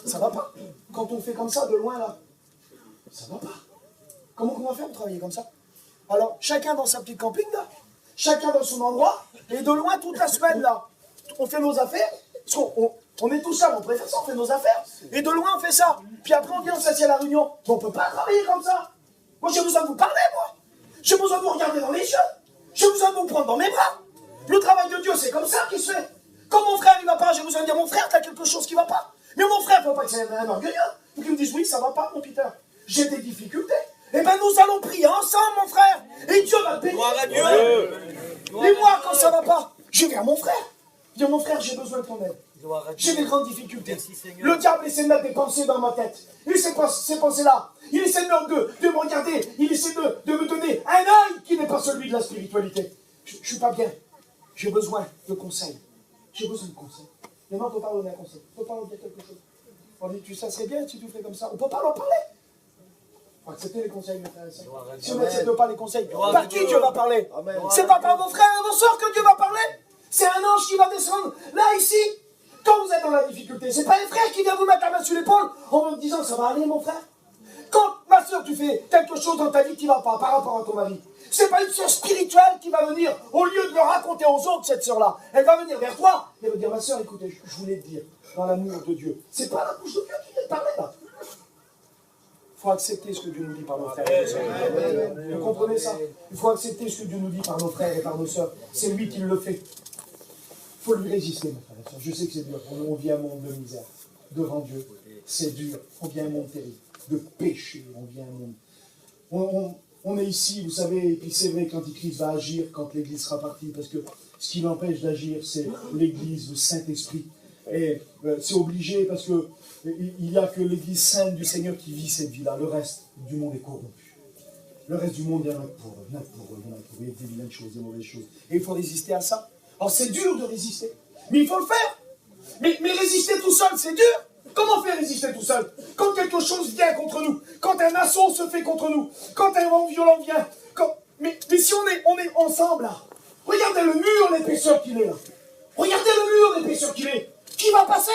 Speaker 1: Ça ne va pas. Quand on fait comme ça, de loin, là, ça ne va pas. Comment on va faire pour travailler comme ça? Alors, chacun dans sa petite camping, là. Chacun dans son endroit. Et de loin, toute la semaine, là. On fait nos affaires. Parce qu'on est tout seul, on préfère ça, on fait nos affaires. Et de loin, on fait ça. Puis après, on vient, on s'assied à la réunion. On ne peut pas travailler comme ça. Moi, j'ai besoin de vous parler, moi. J'ai besoin de vous regarder dans les yeux. J'ai besoin de vous prendre dans mes bras. Le travail de Dieu, c'est comme ça qu'il se fait. Quand mon frère, il ne va pas, j'ai besoin de dire, mon frère, tu as quelque chose qui ne va pas. Mais mon frère, il ne faut pas que c'est un orgueilleux. Donc il me dit, oui, ça ne va pas, mon Peter. J'ai des difficultés. Eh bien, nous allons prier ensemble, mon frère. Et Dieu va le bénir.
Speaker 3: Gloire à Dieu.
Speaker 1: Et moi, quand ça ne va pas, je vais vers mon frère. Je dis, mon frère, j'ai besoin de ton aide. J'ai des grandes difficultés.
Speaker 3: Merci,
Speaker 1: le diable essaie de mettre des pensées dans ma tête. Et ces pensées-là, il essaie de me regarder. Il essaie de me donner un œil qui n'est pas celui de la spiritualité. Je ne suis pas bien. J'ai besoin de conseils. J'ai besoin de conseils. Maintenant, on ne peut pas donner un conseil. On ne peut pas leur dire quelque chose. On dit, ça serait bien si tu fais comme ça. On ne peut pas leur parler. Il faut accepter les conseils, mes frères et sœurs. Si on n'accepte pas les conseils, par qui Dieu va parler? C'est pas par vos frères et vos sœurs que Dieu va parler. C'est un ange qui va descendre là, ici. Quand vous êtes dans la difficulté, c'est pas un frère qui vient vous mettre la main sur l'épaule en vous disant, ça va aller, mon frère. Quand, ma soeur, tu fais quelque chose dans ta vie qui ne va pas par rapport à ton mari, c'est pas une soeur spirituelle qui va venir, au lieu de le raconter aux autres, cette soeur-là, elle va venir vers toi et elle va dire, ma soeur, écoutez, je voulais te dire, dans l'amour de Dieu, c'est pas la bouche de Dieu qui vient te parler là. Il faut accepter ce que Dieu nous dit par nos frères et nos sœurs. Vous comprenez ça? Il faut accepter ce que Dieu nous dit par nos frères et par nos sœurs. C'est lui qui le fait. Il faut lui résister, mes frères et sœurs. Je sais que c'est dur. On vit un monde de misère. Devant Dieu, c'est dur. On vit un monde terrible. De péché, on vit un monde. On est ici, vous savez, et puis c'est vrai, quand Christ va agir, quand l'Église sera partie, parce que ce qui l'empêche d'agir, c'est l'Église, le Saint-Esprit. Et c'est obligé, parce que il n'y a que l'Église sainte du Seigneur qui vit cette vie-là. Le reste du monde est corrompu. Le reste du monde, il y en a pour eux, il y en a pour eux, il y a des vilaines choses, des mauvaises choses. Et il faut résister à ça. Alors c'est dur de résister, mais il faut le faire. Mais résister tout seul, c'est dur. Comment faire résister tout seul? Quand quelque chose vient contre nous, quand un assaut se fait contre nous, quand un vent violent vient, mais si on est ensemble là, regardez le mur, l'épaisseur qu'il est là. Regardez le mur, l'épaisseur qu'il est. Qui va passer?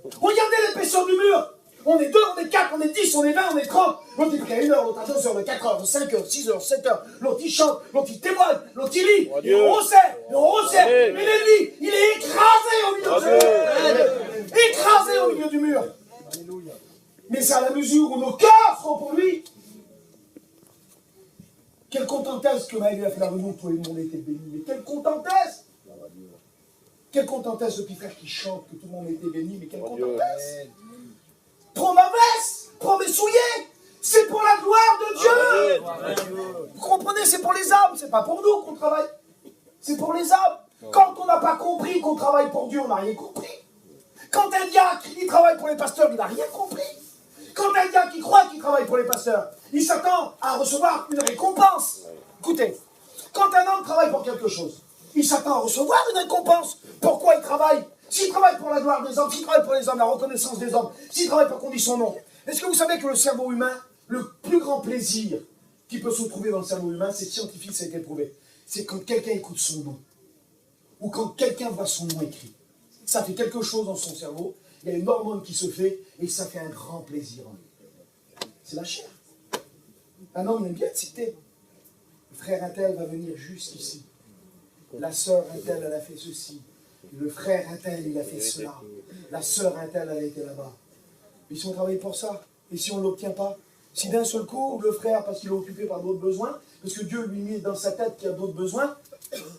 Speaker 1: Regardez l'épaisseur du mur. On est 2, on est 4, on est 10, on est 20, on est 30. L'autre il prie à 1 heure, l'autre à 2 heures, l'autre 4 heures, 5 heures, 6 heures, 7 heures. L'autre il chante, l'autre il témoigne, l'autre il lit, il resserre. Mais l'ennemi, il est écrasé au milieu du mur. Écrasé au milieu du mur. Mais c'est à la mesure où nos cœurs seront pour lui. Quelle contentesse que Maël a fait la réunion, toi et le monde était béni. Mais quelle contentesse! Quelle contentesse le petit frère qui chante, que tout le monde était béni, mais quelle contentesse! Prends ma veste, prends mes souliers, c'est pour la gloire de Dieu. Vous comprenez, c'est pour les âmes, c'est pas pour nous qu'on travaille. C'est pour les âmes. Quand on n'a pas compris qu'on travaille pour Dieu, on n'a rien compris. Quand un diacre, il travaille pour les pasteurs, il n'a rien compris. Quand un diacre qui croit qu'il travaille pour les pasteurs, il s'attend à recevoir une récompense. Écoutez, quand un homme travaille pour quelque chose, il s'attend à recevoir une récompense. Pourquoi il travaille? S'il travaille pour la gloire des hommes, s'il travaille pour les hommes, la reconnaissance des hommes, s'il travaille pour qu'on dise son nom, est-ce que vous savez que le cerveau humain, le plus grand plaisir qui peut se trouver dans le cerveau humain, c'est scientifique, ça a été prouvé, c'est quand quelqu'un écoute son nom, ou quand quelqu'un voit son nom écrit. Ça fait quelque chose dans son cerveau, il y a une hormone qui se fait, et ça fait un grand plaisir en lui. C'est la chair. Un homme aime bien être cité. Le frère Intel va venir juste ici. La sœur Intel, elle a fait ceci. Le frère Intel, il a fait cela. La sœur Intel, elle a été là-bas. Et si on travaille pour ça, et si on ne l'obtient pas, si d'un seul coup, le frère, parce qu'il est occupé par d'autres besoins, parce que Dieu lui met dans sa tête qu'il y a d'autres besoins,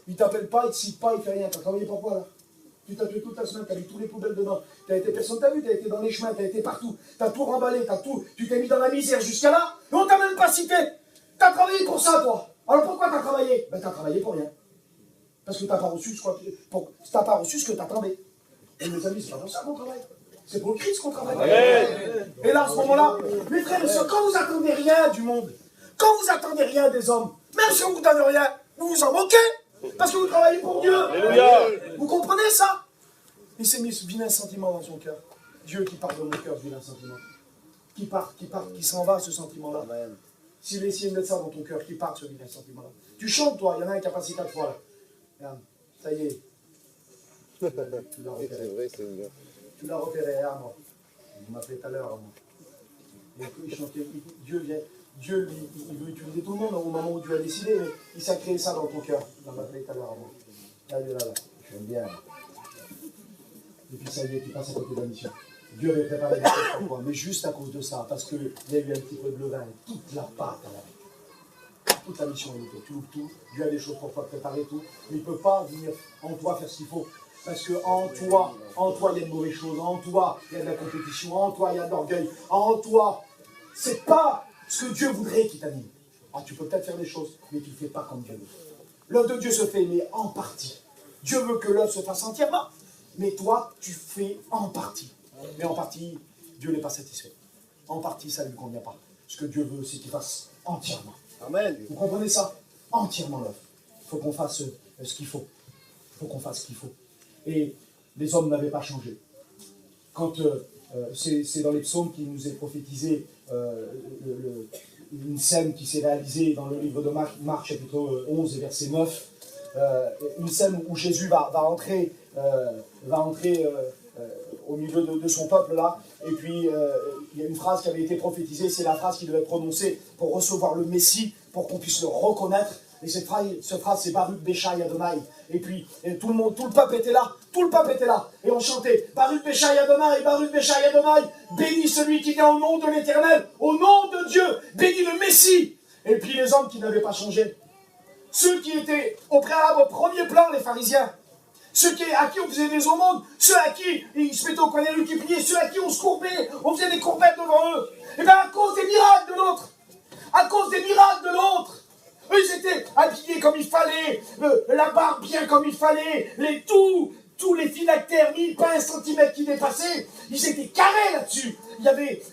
Speaker 1: il ne t'appelle pas, il ne te cite pas, il ne fait rien. Tu as travaillé pour quoi là? Tu t'as tué toute la semaine, tu as mis tous les poubelles dedans. Tu as été, personne t'a vu, tu as été dans les chemins, tu as été partout. Tu as tout remballé, tu t'es mis dans la misère jusqu'à là, et on ne t'a même pas cité. Tu as travaillé pour ça, toi. Alors pourquoi tu as travaillé? Ben tu as travaillé pour rien. Parce que tu n'as pas reçu ce que tu attendais. Et mes amis, c'est pas pour ça qu'on travaille. C'est pour le Christ qu'on travaille. Et là, à ce moment-là, mes frères et sœurs, quand vous attendez rien du monde, quand vous attendez rien des hommes, même si on ne vous donne rien, vous vous en moquez. Parce que vous travaillez pour Dieu. Vous comprenez ça? Il s'est mis ce vilain sentiment dans son cœur. Dieu qui part de mon cœur, ce vilain sentiment. Qui s'en va, ce sentiment-là. S'il essaie de mettre ça dans ton cœur, qui part ce vilain sentiment-là. Tu chantes, toi, il y en a un qui a passé 4 fois là. Regarde, ça y est. Tu l'as repéré.
Speaker 4: C'est vrai, Seigneur.
Speaker 1: Tu l'as repéré, à moi. Il m'appelait tout à l'heure, à moi. Il chantait, Dieu vient. Dieu, il veut utiliser tout le monde au moment où Dieu a décidé, mais il s'est créé ça dans ton cœur. Il m'a appelé tout à l'heure à moi. Là, j'aime bien. Et puis ça y est, tu passes à côté de la mission. Dieu avait préparé des choses pour toi, mais juste à cause de ça, parce qu'il y a eu un petit peu de levain, toute la pâte à la vie. Toute la mission est loupée. Tu loupes tout, Dieu a des choses pour toi, préparer tout, mais il ne peut pas venir en toi faire ce qu'il faut. Parce qu'en toi, il y a de mauvaises choses, en toi, il y a de la compétition, en toi, il y a de l'orgueil, en toi, c'est pas ce que Dieu voudrait qui t'anime. Alors, tu peux peut-être faire des choses, mais tu ne fais pas comme Dieu veut. L'œuvre de Dieu se fait, mais en partie. Dieu veut que l'œuvre se fasse entièrement, mais toi, tu fais en partie. Mais en partie, Dieu n'est pas satisfait. En partie, ça ne lui convient pas. Ce que Dieu veut, c'est qu'il fasse entièrement. Amen. Vous comprenez ça? Entièrement l'œuvre. Il faut qu'on fasse ce qu'il faut. Il faut qu'on fasse ce qu'il faut. Et les hommes n'avaient pas changé. Quand c'est dans les psaumes qu'il nous est prophétisé une scène qui s'est réalisée dans le livre de Marc chapitre 11 et verset 9, une scène où Jésus va entrer au milieu de son peuple là, et puis il y a une phrase qui avait été prophétisée, c'est la phrase qu'il devait prononcer pour recevoir le Messie, pour qu'on puisse le reconnaître. Et cette phrase c'est Baruch Béchaï Adonai. Et puis tout le peuple était là, et on chantait Baruch Béchaï Adonai, Baruch Béchaï Adonai, bénis celui qui vient au nom de l'Éternel, au nom de Dieu, bénis le Messie. Et puis les hommes qui n'avaient pas changé, ceux qui étaient au préalable au premier plan, les pharisiens, ceux à qui on faisait des aumônes, ceux à qui ils se mettaient au coin des rues qui priaient, ceux à qui on se courbait, on faisait des courbettes devant eux, et bien à cause des miracles de l'autre, eux, ils étaient habillés comme il fallait, la barbe bien comme il fallait, tous les phylactères mis, pas un centimètre qui dépassait, ils étaient carrés là-dessus. Il y avait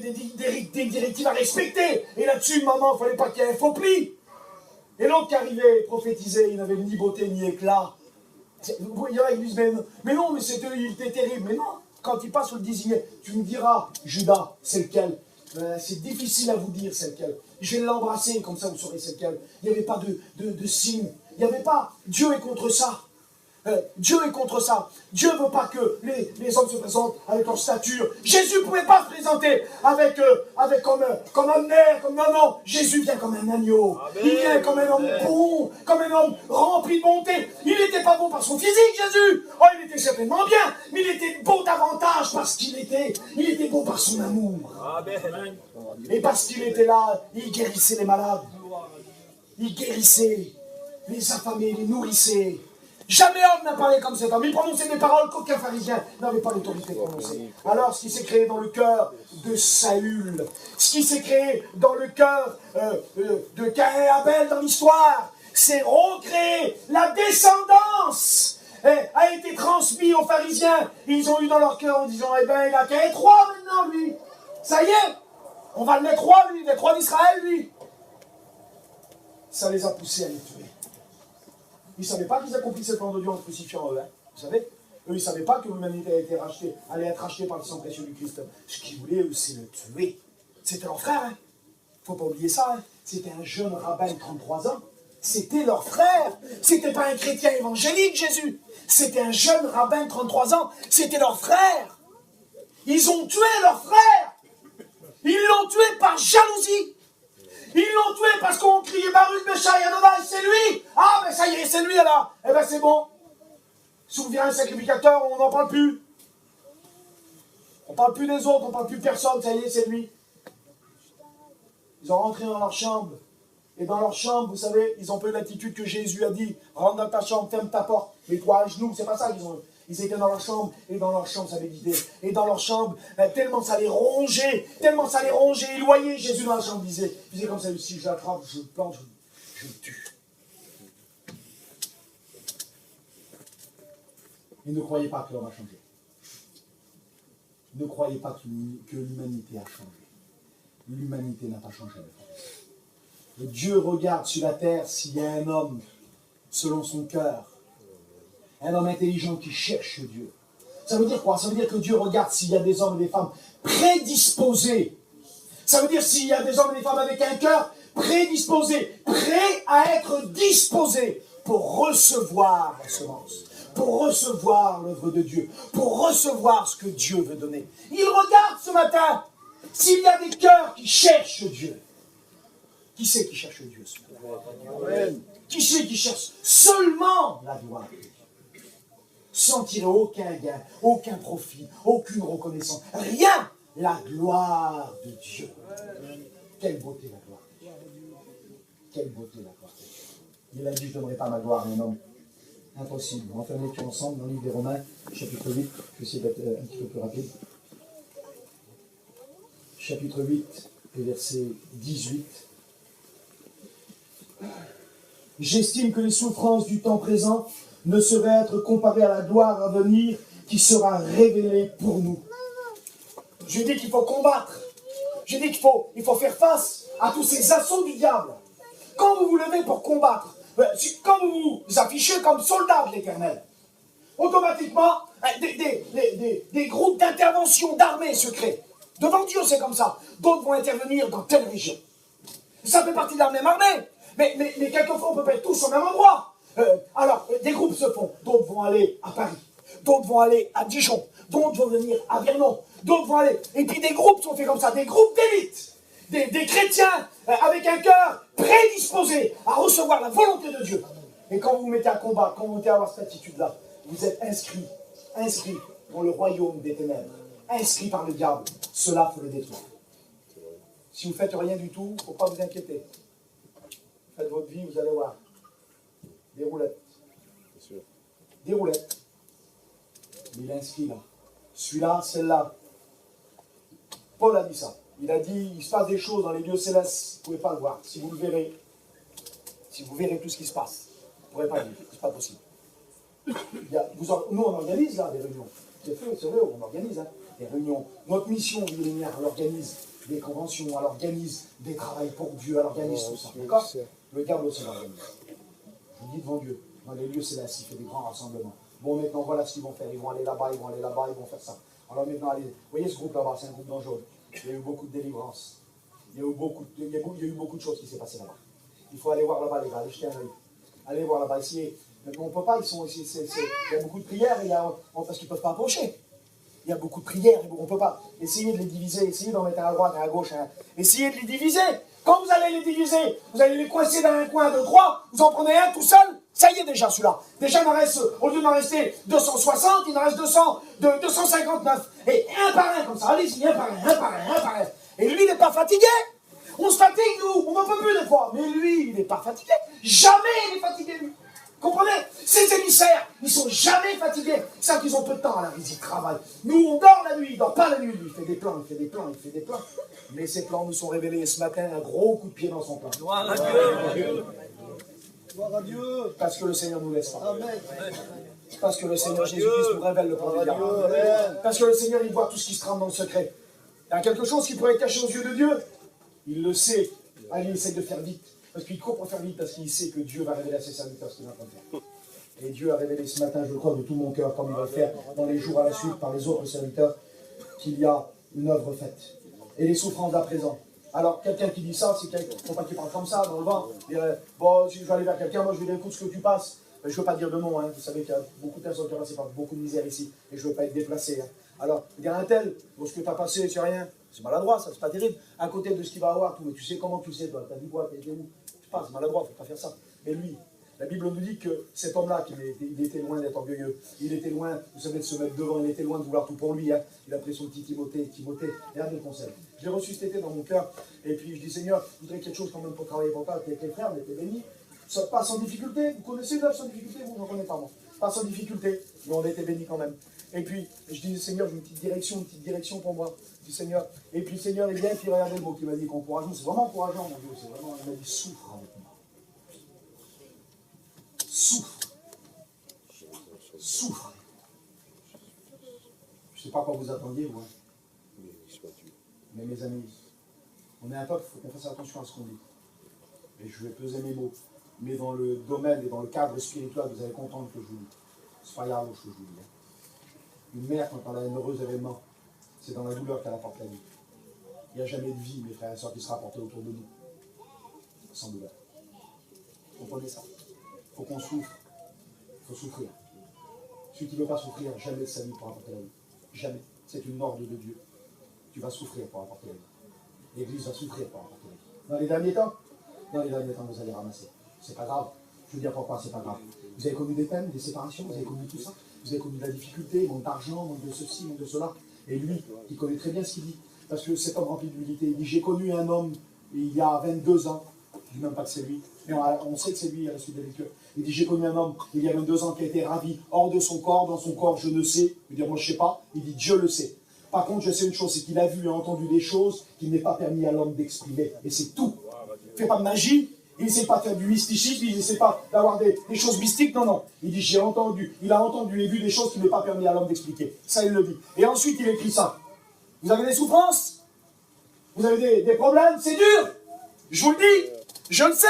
Speaker 1: des directives à respecter, et là-dessus, maman, il ne fallait pas qu'il y ait un faux pli. Et l'autre qui arrivait, prophétisait, il n'avait ni beauté ni éclat. Il y en a qui disent, mais non, mais il était terrible. Mais non, quand il passe sur le désigné, tu me diras, Judas, c'est lequel? C'est difficile à vous dire c'est lequel. Je vais l'embrasser, comme ça vous saurez c'est lequel. Il n'y avait pas de signe. Il n'y avait pas. Dieu est contre ça. Dieu est contre ça. Dieu ne veut pas que les hommes se présentent avec leur stature. Jésus ne pouvait pas se présenter avec comme un maire, comme un non. Jésus vient comme un agneau. Amen. Il vient comme un homme bon, comme un homme rempli de bonté. Il n'était pas bon par son physique, Jésus. Oh, il était certainement bien, mais il était beau davantage parce qu'il était beau par son amour. Amen. Et parce qu'il était là, il guérissait les malades. Il guérissait les affamés, les nourrissait. Jamais homme n'a parlé comme cet homme. Il prononçait des paroles qu'aucun pharisien n'avait pas l'autorité de prononcer. Alors, ce qui s'est créé dans le cœur de Saül, ce qui s'est créé dans le cœur de Caïn et Abel dans l'histoire, c'est recréer la descendance a été transmis aux pharisiens. Ils ont eu dans leur cœur en disant, eh bien, il a qu'à être roi maintenant, lui. Ça y est, on va le mettre roi, lui, le roi d'Israël, lui. Ça les a poussés à les tuer. Ils ne savaient pas qu'ils accomplissaient le plan de Dieu en crucifiant eux. Hein. Vous savez, eux, ils ne savaient pas que l'humanité allait être rachetée par le sang précieux du Christ. Ce qu'ils voulaient, eux, c'est le tuer. C'était leur frère. Il ne faut pas oublier ça. Hein. C'était un jeune rabbin de 33 ans. C'était leur frère. C'était pas un chrétien évangélique, Jésus. C'était un jeune rabbin de 33 ans. C'était leur frère. Ils ont tué leur frère. Ils l'ont tué par jalousie. Ils l'ont tué parce qu'on criait Baruch Béchaï Adonai, c'est lui. Ah, mais ça y est, c'est lui alors. Eh bien, c'est bon. Souvient un sacrificateur, on n'en parle plus. On ne parle plus des autres, on ne parle plus de personne, ça y est, c'est lui. Ils ont rentré dans leur chambre. Et dans leur chambre, vous savez, ils ont pas eu l'attitude que Jésus a dit, rentre dans ta chambre, ferme ta porte, mets-toi à genoux. C'est pas ça qu'ils ont eu. Ils étaient dans leur chambre, et dans leur chambre, ça méditait. Et dans leur chambre, tellement ça les rongeait, ils voyaient Jésus dans la chambre, ils disaient comme ça, si je l'attrape, je le plante, je le tue. Ils ne croyaient pas que l'homme a changé. Ne croyez pas que l'humanité a changé. L'humanité n'a pas changé. Dieu regarde sur la terre s'il y a un homme selon son cœur. Un homme intelligent qui cherche Dieu. Ça veut dire quoi? Ça veut dire que Dieu regarde s'il y a des hommes et des femmes prédisposés. Ça veut dire s'il y a des hommes et des femmes avec un cœur prédisposé, prêt à être disposé pour recevoir la semence, pour recevoir l'œuvre de Dieu, pour recevoir ce que Dieu veut donner. Il regarde ce matin s'il y a des cœurs qui cherchent Dieu. Qui c'est qui cherche Dieu ce matin? Amen. Qui c'est qui cherche seulement la gloire de Dieu? Sans tirer aucun gain, aucun profit, aucune reconnaissance. Rien. La gloire de Dieu. Quelle beauté la gloire de Dieu. Quelle beauté la gloire de Dieu. Il a dit, je ne donnerai pas ma gloire à un homme. Impossible. On va faire une lecture ensemble dans le livre des Romains, chapitre 8. Je vais essayer d'être un petit peu plus rapide. Chapitre 8, et verset 18. J'estime que les souffrances du temps présent ne sauraient être comparées à la gloire à venir qui sera révélée pour nous. Je dis qu'il faut combattre. Je dis qu'il faut faire face à tous ces assauts du diable. Quand vous vous levez pour combattre, quand vous vous affichez comme soldats de l'Éternel, automatiquement, des groupes d'intervention d'armées secrets. Devant Dieu, c'est comme ça. D'autres vont intervenir dans telle région. Ça fait partie de la même armée. Mais quelquefois, on ne peut pas être tous au même endroit. Alors, des groupes se font. D'autres vont aller à Paris. D'autres vont aller à Dijon. D'autres vont venir à Vernon. D'autres vont aller... Et puis des groupes sont faits comme ça. Des groupes d'élite. Des chrétiens avec un cœur prédisposé à recevoir la volonté de Dieu. Et quand vous vous mettez à combattre, quand vous mettez à avoir cette attitude-là, vous êtes inscrits dans le royaume des ténèbres. Inscrits par le diable. Cela, il faut le détruire. Si vous ne faites rien du tout, il ne faut pas vous inquiéter. Faites votre vie, vous allez voir. Des roulettes. Des roulettes. Mais il est inscrit là. Celui-là, celle-là. Paul a dit ça. Il a dit, il se passe des choses dans les lieux célestes, vous ne pouvez pas le voir. Si vous le verrez, si vous verrez tout ce qui se passe, vous ne pourrez pas le vivre. Ce n'est pas possible. Nous, on organise là des réunions. C'est vrai, on organise des réunions. Notre mission, Vie Lumière, elle organise des conventions, elle organise des travails pour Dieu, elle organise tout ça. D'accord? Le diable aussi l'organise. Je vous dis devant Dieu, dans les lieux célestes, il fait des grands rassemblements. Bon, maintenant, voilà ce qu'ils vont faire. Ils vont aller là-bas, ils vont aller là-bas, ils vont faire ça. Alors maintenant, allez, vous voyez ce groupe là-bas, c'est un groupe dangereux. Il y a eu beaucoup de délivrance. Il y a eu beaucoup de choses qui s'est passées là-bas. Il faut aller voir là-bas, les gars, allez jeter un œil. Allez voir là-bas, essayer. Mais on ne peut pas, il y a beaucoup de prières, parce qu'ils ne peuvent pas approcher. Il y a beaucoup de prières, on ne peut pas. Essayez de les diviser, essayez d'en mettre à droite, à gauche. Essayez de les diviser. Quand vous allez les diviser, vous allez les coincer dans un coin de 3, vous en prenez un tout seul, ça y est déjà celui-là. Déjà, au lieu d'en rester 260, il en reste 259. Et un par un comme ça, allez-y, un par un. Et lui, il n'est pas fatigué. On se fatigue, nous, on n'en peut plus des fois. Mais lui, il n'est pas fatigué. Jamais il est fatigué, lui. Comprenez? Ces émissaires, ils ne sont jamais fatigués. C'est ça qu'ils ont peu de temps, là, ils travaillent. Nous, on dort la nuit, il ne dort pas la nuit. Lui, il fait des plans. Mais ces plans nous sont révélés ce matin, un gros coup de pied dans son plan.
Speaker 3: Gloire à Dieu.
Speaker 1: Gloire à Dieu. Parce que le Seigneur nous laisse pas. Amen. Parce que le Seigneur Jésus-Christ nous révèle le plan du diable. Parce que le Seigneur, il voit tout ce qui se trame dans le secret. Il y a quelque chose qui pourrait être caché aux yeux de Dieu. Il le sait. Allez, il essaie de faire vite. Parce qu'il court pour faire vite, parce qu'il sait que Dieu va révéler à ses serviteurs ce qu'il est en train de faire. Et Dieu a révélé ce matin, je le crois, de tout mon cœur, comme il va le faire dans les jours à la suite par les autres serviteurs, qu'il y a une œuvre faite. Et les souffrances à présent. Alors, quelqu'un qui dit ça, c'est quelqu'un, il ne faut pas qu'il parle comme ça, dans le vent. Il dirait, bon, si je vais aller vers quelqu'un, moi je vais dire, écoute ce que tu passes. Je ne veux pas dire de nom, hein. Vous savez qu'il y a beaucoup de personnes qui ont passé par beaucoup de misère ici, et je ne veux pas être déplacé. Hein. Alors, il y a un tel, bon, ce que tu as passé, c'est rien, c'est maladroit, ça, c'est pas terrible. À côté de ce qu'il va avoir, tout, mais tu sais comment tu sais, toi, tu as dit quoi, tu étais où? C'est pas, c'est maladroit, il ne faut pas faire ça. Mais lui, la Bible nous dit que cet homme-là, il était loin d'être orgueilleux, il était loin, vous savez, de se mettre devant, il était loin de vouloir tout pour lui. Hein. Il a pris son petit Timothée, regardez le conseil. Je l'ai reçu cet été dans mon cœur, et puis je dis, Seigneur, je voudrais quelque chose quand même pour travailler pour toi, avec les frères, on était bénis. Pas sans difficulté, vous connaissez l'œuvre sans difficulté, vous n'en connaissez pas moi. Pas sans difficulté, mais on a été bénis quand même. Et puis, je dis, Seigneur, j'ai une petite direction pour moi. Je dis, Seigneur, et puis le Seigneur est bien, puis regardez le mot qui m'a dit encourageant, c'est vraiment encourageant, mon Dieu, c'est vraiment, il m'a dit, souffre avec moi. Souffre. Souffre. Je ne sais pas quoi vous attendiez, moi. Mais mes amis, on est un peuple, il faut qu'on fasse attention à ce qu'on dit. Et je vais peser mes mots. Mais dans le domaine et dans le cadre spirituel, vous allez comprendre ce que je vous dis. C'est pas grave ce que je vous dis. Hein. Une mère, quand elle a un heureux événement, c'est dans la douleur qu'elle apporte la vie. Il n'y a jamais de vie, mes frères et sœurs, qui sera apportée autour de nous. Sans douleur. Vous comprenez ça? Il faut qu'on souffre. Il faut souffrir. Celui qui ne veut pas souffrir, jamais de sa vie pour apporter la vie. Jamais. C'est une ordre de Dieu. Tu vas souffrir pour apporter la vie. L'Église va souffrir pour apporter la vie. Dans les derniers temps, vous allez ramasser. C'est pas grave. Je veux dire pourquoi c'est pas grave. Vous avez connu des peines, des séparations, vous avez connu tout ça. Vous avez connu de la difficulté, manque d'argent, manque de ceci, manque de cela. Et lui, il connaît très bien ce qu'il dit. Parce que cet homme rempli d'humilité, il dit, j'ai connu un homme il y a 22 ans. Je ne dis même pas que c'est lui. Mais on sait que c'est lui à la suite de la lecture. Il dit, j'ai connu un homme il y a 22 ans qui a été ravi hors de son corps, dans son corps, je ne sais. Je veux dire, moi je ne sais pas. Il dit, Dieu le sait. Par contre, je sais une chose, c'est qu'il a vu et entendu des choses qu'il n'est pas permis à l'homme d'exprimer. Et c'est tout. Il ne fait pas de magie. Il n'essaie pas de faire du mysticisme, il n'essaie pas d'avoir des choses mystiques, non, non. Il dit, il a entendu et vu des choses qu'il n'est pas permis à l'homme d'expliquer. Ça, il le dit. Et ensuite, il écrit ça. Vous avez des souffrances? Vous avez des problèmes? C'est dur. Je vous le dis. Je le sais.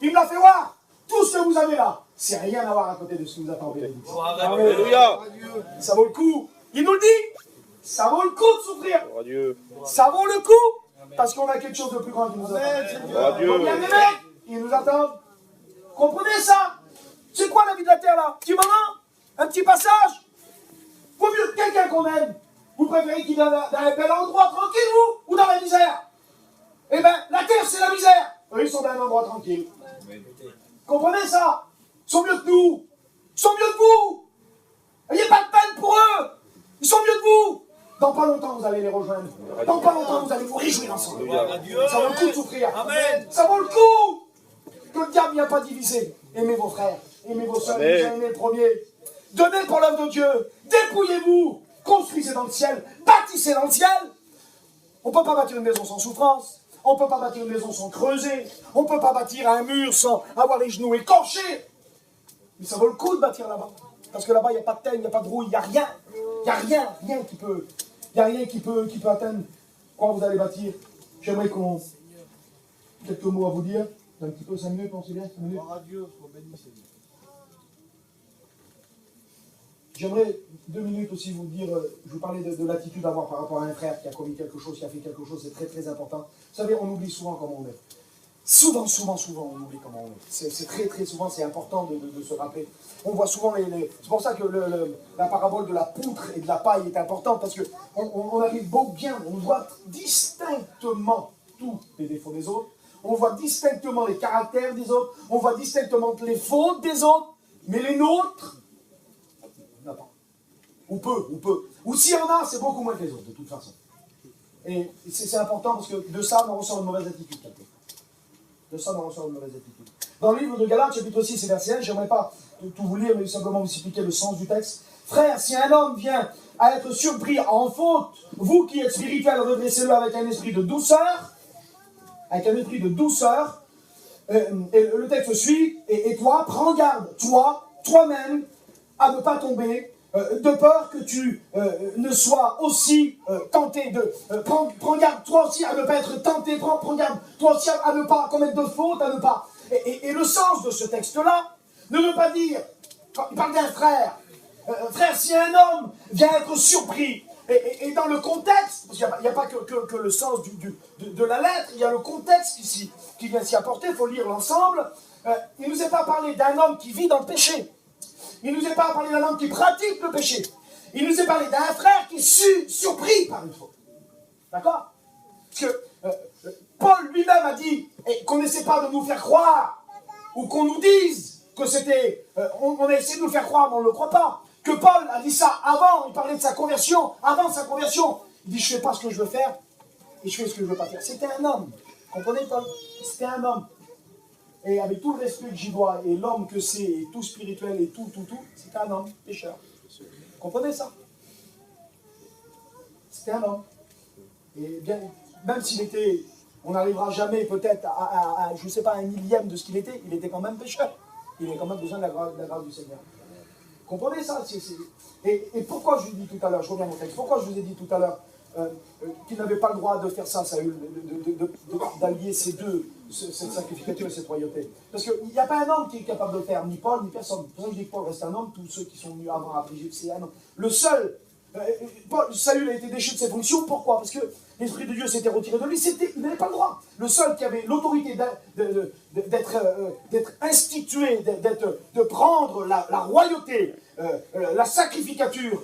Speaker 1: Il me l'a fait voir. Tout ce que vous avez là, c'est rien à voir à côté de ce que vous attendez. Alléluia. Ça vaut le coup. Il nous le dit. Ça vaut le coup de souffrir. Ça vaut le coup. Parce qu'on a quelque chose de plus grand qui nous attend. Ils nous attendent. Comprenez ça? C'est quoi la vie de la terre là? Petit moment? Un petit passage? Vaut mieux que quelqu'un qu'on aime. Vous préférez qu'il est dans un bel endroit tranquille, vous? Ou dans la misère? Eh bien, la terre c'est la misère. Eux, ils sont dans un endroit tranquille. Comprenez ça? Ils sont mieux que nous. Ils sont mieux que vous. N'ayez pas de peine pour eux. Ils sont mieux que vous. Dans pas longtemps, vous allez les rejoindre. Dans pas longtemps, vous allez vous réjouir ensemble. Ça vaut le coup de souffrir. Ça vaut le coup. Que le diable ne vient pas diviser. Aimez vos frères, aimez vos soeurs, aimez le premier. Donnez pour l'œuvre de Dieu. Dépouillez-vous. Construisez dans le ciel. Bâtissez dans le ciel. On ne peut pas bâtir une maison sans souffrance. On ne peut pas bâtir une maison sans creuser. On ne peut pas bâtir un mur sans avoir les genoux écorchés. Mais ça vaut le coup de bâtir là-bas. Parce que là-bas, il n'y a pas de teigne, il n'y a pas de rouille, il n'y a rien. Il n'y a rien qui peut. Il n'y a rien qui peut atteindre quoi vous allez bâtir. J'aimerais qu'on... Quelques mots à vous dire. Un petit peu 5 minutes, pensez bien 5 minutes. J'aimerais 2 minutes aussi vous dire, je vous parlais de l'attitude à avoir par rapport à un frère qui a commis quelque chose, qui a fait quelque chose, c'est très très important. Vous savez, on oublie souvent comment on est. Souvent, on oublie comment on est. C'est très très souvent, c'est important de se rappeler. On voit souvent c'est pour ça que la parabole de la poutre et de la paille est importante, parce qu'on arrive bien, on voit distinctement tous les défauts des autres, on voit distinctement les caractères des autres, on voit distinctement les fautes des autres, mais les nôtres, on n'a pas. Ou peu. Ou s'il y en a, c'est beaucoup moins que les autres, de toute façon. Et c'est important, parce que de ça, on ressort une mauvaise attitude. De ça, on ressort une mauvaise attitude. Dans le livre de Galates, chapitre 6 et verset 1, je n'aimerais pas tout vous lire, mais simplement vous expliquer le sens du texte. Frère, si un homme vient à être surpris en faute, vous qui êtes spirituels, redressez-le avec un esprit de douceur. Avec un esprit de douceur. Et le texte suit. Et toi, prends garde, toi-même, à ne pas tomber, de peur que tu ne sois aussi tenté de... prends garde toi aussi à ne pas être tenté, prends garde toi aussi à ne pas commettre de faute, à ne pas... Et le sens de ce texte-là ne veut pas dire, quand il parle d'un frère, frère, si un homme vient être surpris, et dans le contexte, parce qu'il n'y a pas que le sens de la lettre, il y a le contexte ici qui vient s'y apporter, il faut lire l'ensemble. Il ne nous est pas parlé d'un homme qui vit dans le péché. Il ne nous est pas parlé d'un homme qui pratique le péché. Il nous est parlé d'un frère qui est surpris par une faute. D'accord? Parce que Paul lui-même a dit qu'on n'essaie pas de nous faire croire, ou qu'on nous dise que c'était... on a essayé de nous faire croire, mais on ne le croit pas. Que Paul a dit ça avant, il parlait de sa conversion, avant sa conversion. Il dit, je ne fais pas ce que je veux faire, et je fais ce que je ne veux pas faire. C'était un homme. Comprenez, Paul? C'était un homme. Et avec tout le respect que j'y dois, et l'homme que c'est, et tout spirituel, et tout, c'était un homme, pécheur. Comprenez ça? C'était un homme. Et bien, même s'il était, on n'arrivera jamais peut-être à je ne sais pas, un millième de ce qu'il était, il était quand même pécheur. Il avait quand même besoin de la grâce du Seigneur. Comprenez ça? Et pourquoi je vous dis tout à l'heure, je reviens au texte, pourquoi je vous ai dit tout à l'heure qu'il n'avait pas le droit de faire ça, Saül, d'allier ces deux, cette sacrificature et cette royauté? Parce qu'il n'y a pas un homme qui est capable de le faire, ni Paul, ni personne. Pour ça je dis que Paul reste un homme, tous ceux qui sont venus avant après Jésus, c'est un homme. Le seul, Saül a été déchu de ses fonctions, pourquoi? Parce que l'Esprit de Dieu s'était retiré de lui, il n'avait pas le droit. Le seul qui avait l'autorité d'être institué, de prendre la royauté, la sacrificature,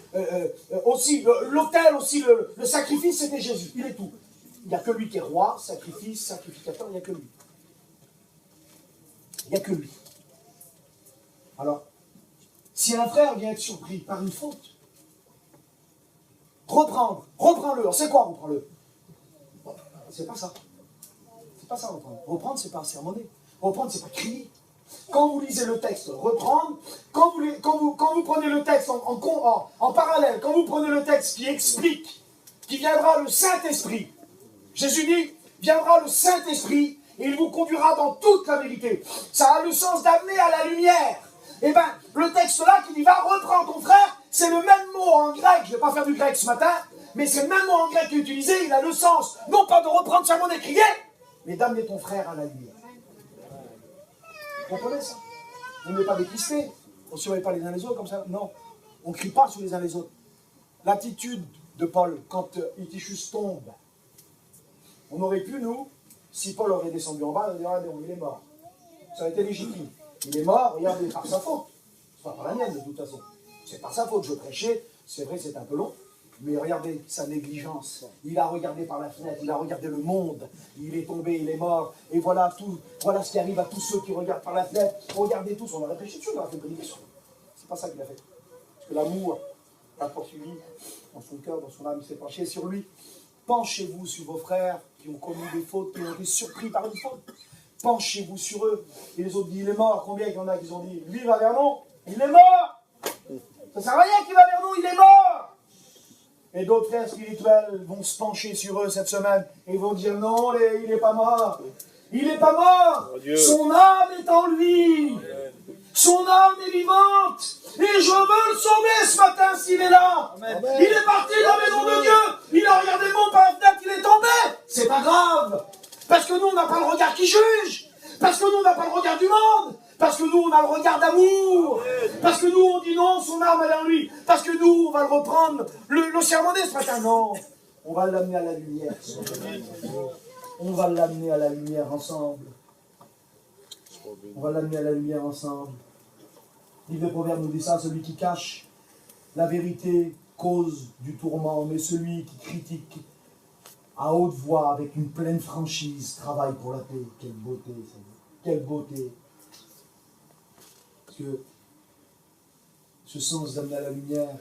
Speaker 1: aussi l'autel, aussi le sacrifice, c'était Jésus. Il est tout. Il n'y a que lui qui est roi, sacrifice, sacrificateur, il n'y a que lui. Il n'y a que lui. Alors, si un frère vient être surpris par une faute, reprends-le. C'est quoi reprends-le? C'est pas ça. C'est pas ça reprendre. Reprendre, c'est pas sermonner. Reprendre, c'est pas crier. Quand vous lisez le texte, reprendre, quand vous prenez le texte en parallèle, quand vous prenez le texte qui explique, qui viendra le Saint-Esprit, Jésus dit, viendra le Saint-Esprit et il vous conduira dans toute la vérité. Ça a le sens d'amener à la lumière. Eh bien, le texte là qui dit, va reprendre ton frère, c'est le même mot en grec, je ne vais pas faire du grec ce matin, mais c'est le même mot en grec qui est utilisé, il a le sens, non pas de reprendre seulement des crier, mais d'amener ton frère à la lumière. Vous comprenez ça? On n'est pas dépistés, on ne surveille pas les uns les autres comme ça, non. On ne crie pas sur les uns les autres. L'attitude de Paul, quand Eutychus tombe, on aurait pu, nous, si Paul aurait descendu en bas, on dirait, il est mort. Ça aurait été légitime. Il est mort, regardez, par sa faute. Ce n'est pas la mienne, de toute façon. C'est par sa faute, je prêchais, c'est vrai, c'est un peu long, mais regardez sa négligence. Il a regardé par la fenêtre, il a regardé le monde, il est tombé, il est mort, et voilà ce qui arrive à tous ceux qui regardent par la fenêtre. Regardez tous, on aurait prêché dessus, on aurait fait une prédication. C'est pas ça qu'il a fait. Parce que l'amour l'a poursuivi dans son cœur, dans son âme, il s'est penché sur lui. Penchez-vous sur vos frères qui ont commis des fautes, qui ont été surpris par une faute. Penchez-vous sur eux. Et les autres disent, il est mort. Combien il y en a qui ont dit, lui il va vers nous, il est mort. Ça ne sert à rien qu'il va vers nous, il est mort. Et d'autres frères spirituels vont se pencher sur eux cette semaine et vont dire, non, il n'est pas mort. Il n'est pas mort. Oh, son âme est en lui. Son âme est vivante. Et je veux le sauver ce matin s'il est là. Amen. Il est parti de la maison de Dieu. Il a regardé mon par la fenêtre, il est tombé. C'est pas grave. Parce que nous, on n'a pas le regard qui juge. Parce que nous, on n'a pas le regard du monde. Parce que nous, on a le regard d'amour. Parce que nous, on dit non, son âme est en lui. Parce que nous, on va le reprendre, le sermonner ce matin. Non, on va l'amener à la lumière. On va l'amener à la lumière ensemble. On va l'amener à la lumière ensemble. Le livre des Proverbes nous dit ça, celui qui cache la vérité cause du tourment, mais celui qui critique à haute voix, avec une pleine franchise, travaille pour la paix. Quelle beauté, ça. Quelle beauté. Parce que ce sens d'amener à la lumière,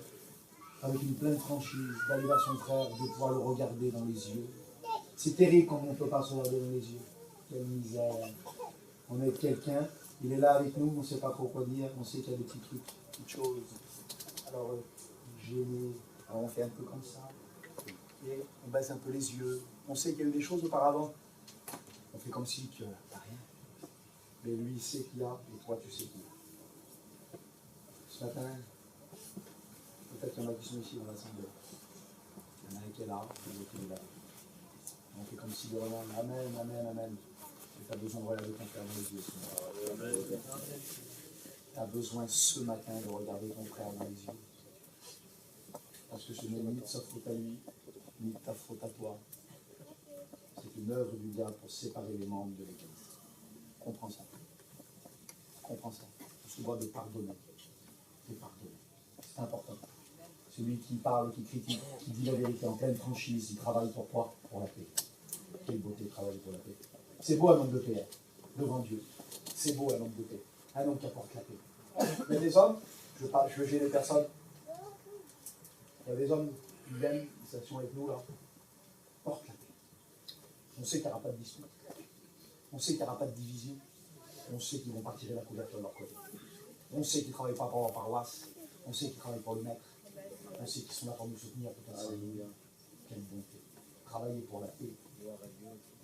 Speaker 1: avec une pleine franchise, d'aller vers son frère, de pouvoir le regarder dans les yeux. C'est terrible quand on ne peut pas se regarder dans les yeux. Quelle misère. On est quelqu'un, il est là avec nous, on ne sait pas trop quoi dire, on sait qu'il y a des petits trucs, des petites choses. Alors, gêné, alors on fait un peu comme ça. Et on baisse un peu les yeux. On sait qu'il y a eu des choses auparavant. On fait comme si qu'il n'y a rien. Mais lui, il sait qu'il y a, et toi, tu sais qu'il y a. Ce matin, Peut-être qu'il y en a qui sont ici dans l'assemblée. Il y en a un qui est là, l'autre qui est là. On fait comme si vraiment, amen, amen, amen. Tu as besoin de regarder ton frère dans les yeux. Tu as besoin ce matin de regarder ton frère dans les yeux. Parce que ce n'est ni de sa faute à lui, ni de ta faute à toi. C'est une œuvre du diable pour séparer les membres de l'Église. Comprends ça. Comprends ça. On se doit de pardonner. De pardonner. C'est important. Celui qui parle, qui critique, qui dit la vérité en pleine franchise, il travaille pour toi, pour la paix. Quelle beauté de travailler pour la paix. C'est beau un homme de paix, devant Dieu. C'est beau un homme de paix. Un homme qui apporte la paix. Il y a des hommes, je veux gêner personne. Il y a des hommes qui viennent, ils sont avec nous là, portent la paix. On sait qu'il n'y aura pas de dispute. On sait qu'il n'y aura pas de division. On sait qu'ils ne vont pas tirer la couverture de leur côté. On sait qu'ils ne travaillent pas pour leur paroisse. On sait qu'ils travaillent pour le maître. On sait qu'ils sont là pour nous soutenir. Quelle bonté. Travailler pour la paix.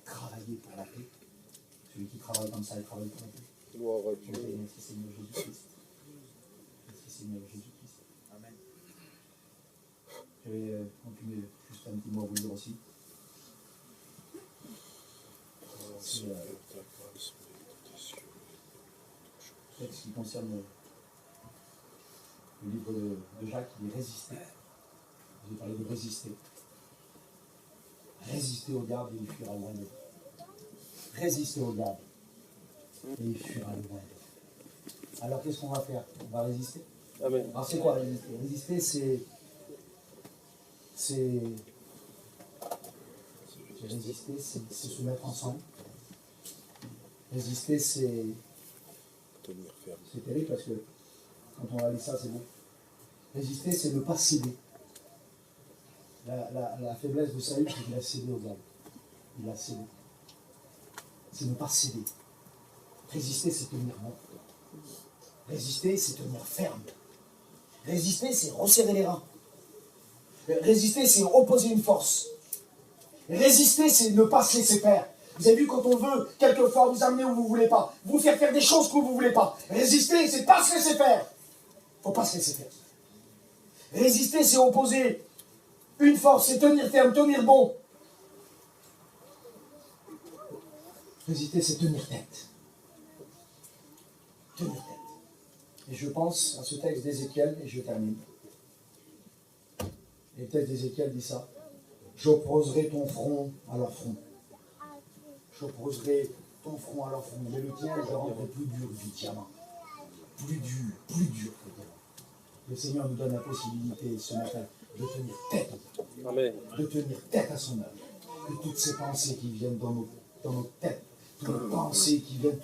Speaker 1: Travailler pour la paix. Celui qui travaille comme ça, il travaille pour la paix.
Speaker 4: Gloire à Dieu.
Speaker 1: Merci Seigneur Jésus-Christ. Merci Seigneur Jésus-Christ. Amen. Je vais continuer juste un petit mot à vous dire aussi. C'est ce qui concerne le livre de Jacques, il est résister. J'ai parlé de résister. Résister au diable et il fuira loin de vous. Résister au diable et il fuira loin de vous. Alors qu'est-ce qu'on va faire? On va résister.
Speaker 4: Amen.
Speaker 1: Alors c'est quoi résister? Résister, résister, c'est se mettre ensemble. Résister, c'est
Speaker 4: Tenir ferme.
Speaker 1: c'est terrible parce que quand on réalise ça, c'est beau. Résister, c'est ne pas céder. La faiblesse de Saül, c'est qu'il a cédé au diable. Il a cédé. C'est ne pas céder. Résister, c'est tenir bon. Résister, c'est tenir ferme. Résister, c'est resserrer les reins. Résister, c'est opposer une force. Résister, c'est ne pas se laisser faire. Vous avez vu, quand on veut quelquefois vous amener où vous ne voulez pas, vous faire faire des choses que vous ne voulez pas. Résister, c'est ne pas se laisser faire. Il ne faut pas se laisser faire. Résister, c'est opposer une force, c'est tenir ferme, tenir bon. Résister, c'est tenir tête. Tenir tête. Et je pense à ce texte d'Ézéchiel, et je termine. Et le texte d'Ézéchiel dit ça. J'opposerai ton front à leur front. J'opposerai ton front à leur front. Mais le tien, je le rendrai plus dur du diamant. Plus dur que le diamant. Le Seigneur nous donne la possibilité ce matin de tenir tête au diable.
Speaker 4: Amen.
Speaker 1: De tenir tête à son œuvre. Que toutes ces pensées qui viennent dans nos têtes, toutes les pensées qui viennent,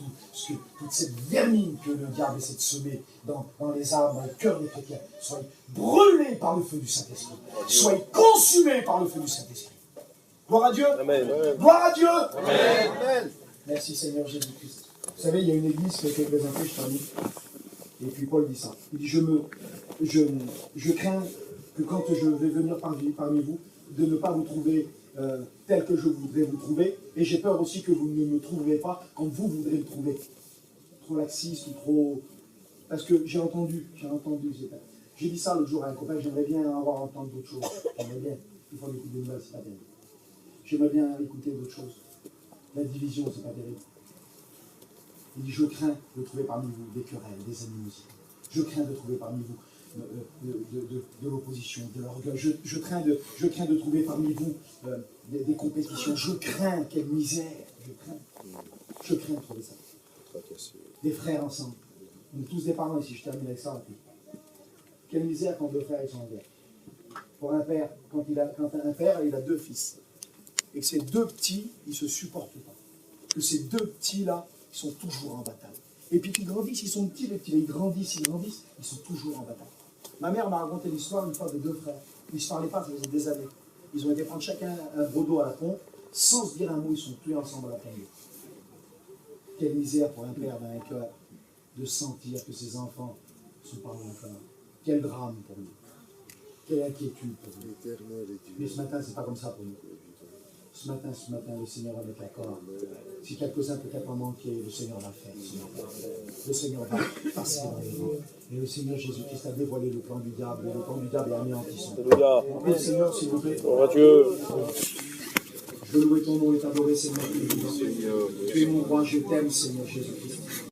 Speaker 1: toute cette vermine que le diable essaie de semer dans les âmes, dans le cœur des chrétiens, soient brûlées par le feu du Saint-Esprit. Soient consumées par le feu du Saint-Esprit. Gloire à Dieu. Amen. Gloire à Dieu. Amen. Amen. Merci Seigneur Jésus-Christ. Vous savez, il y a une église qui a été présentée, je termine. Et puis Paul dit ça. Il dit, je crains que quand je vais venir parmi vous, de ne pas vous trouver tel que je voudrais vous trouver. Et j'ai peur aussi que vous ne me trouverez pas comme vous voudrez me trouver. Trop laxiste ou trop... Parce que j'ai entendu. J'ai dit ça l'autre jour à un copain, j'aimerais bien avoir entendu d'autres choses. J'aimerais bien. Il faut écouter des nouvelles, c'est pas terrible. J'aimerais bien écouter d'autres choses. La division, c'est pas terrible. Il dit, je crains de trouver parmi vous des querelles, des animosités. Je crains de trouver parmi vous de l'opposition, de l'orgueil. Je crains de trouver parmi vous des compétitions. Je crains, quelle misère. Je crains de trouver ça. Des frères ensemble. On est tous des parents ici, je termine avec ça. Quelle misère quand deux frères ils sont en guerre. Pour un père, quand un père il a deux fils, et que ces deux petits, ils ne se supportent pas. Que ces deux petits-là, ils sont toujours en bataille. Et puis qu'ils grandissent, ils sont petits, les petits, ils grandissent, ils sont toujours en bataille. Ma mère m'a raconté l'histoire une fois de deux frères. Ils ne se parlaient pas, ça faisait des années. Ils ont été prendre chacun un brodo à la pompe, sans se dire un mot, ils sont tués ensemble à la pompe. Quelle misère pour un père d'un cœur de sentir que ses enfants sont pas loin encore. Quel drame pour lui. Quelle inquiétude pour lui. Mais ce matin, c'est pas comme ça pour nous. Ce matin, le Seigneur va mettre l'accord. Si quelques-uns peut-être en manquaient, le Seigneur l'a fait ce matin. Le Seigneur va passer dans les vents. Et le Seigneur Jésus-Christ a dévoilé le plan du diable. Et le plan du diable est anéantissant.
Speaker 4: Alléluia.
Speaker 1: Le Seigneur, s'il vous plaît.
Speaker 4: Gloire à Dieu.
Speaker 1: Je veux louer ton nom et t'adorer, Seigneur. Tu es mon roi, je t'aime, Seigneur Jésus-Christ.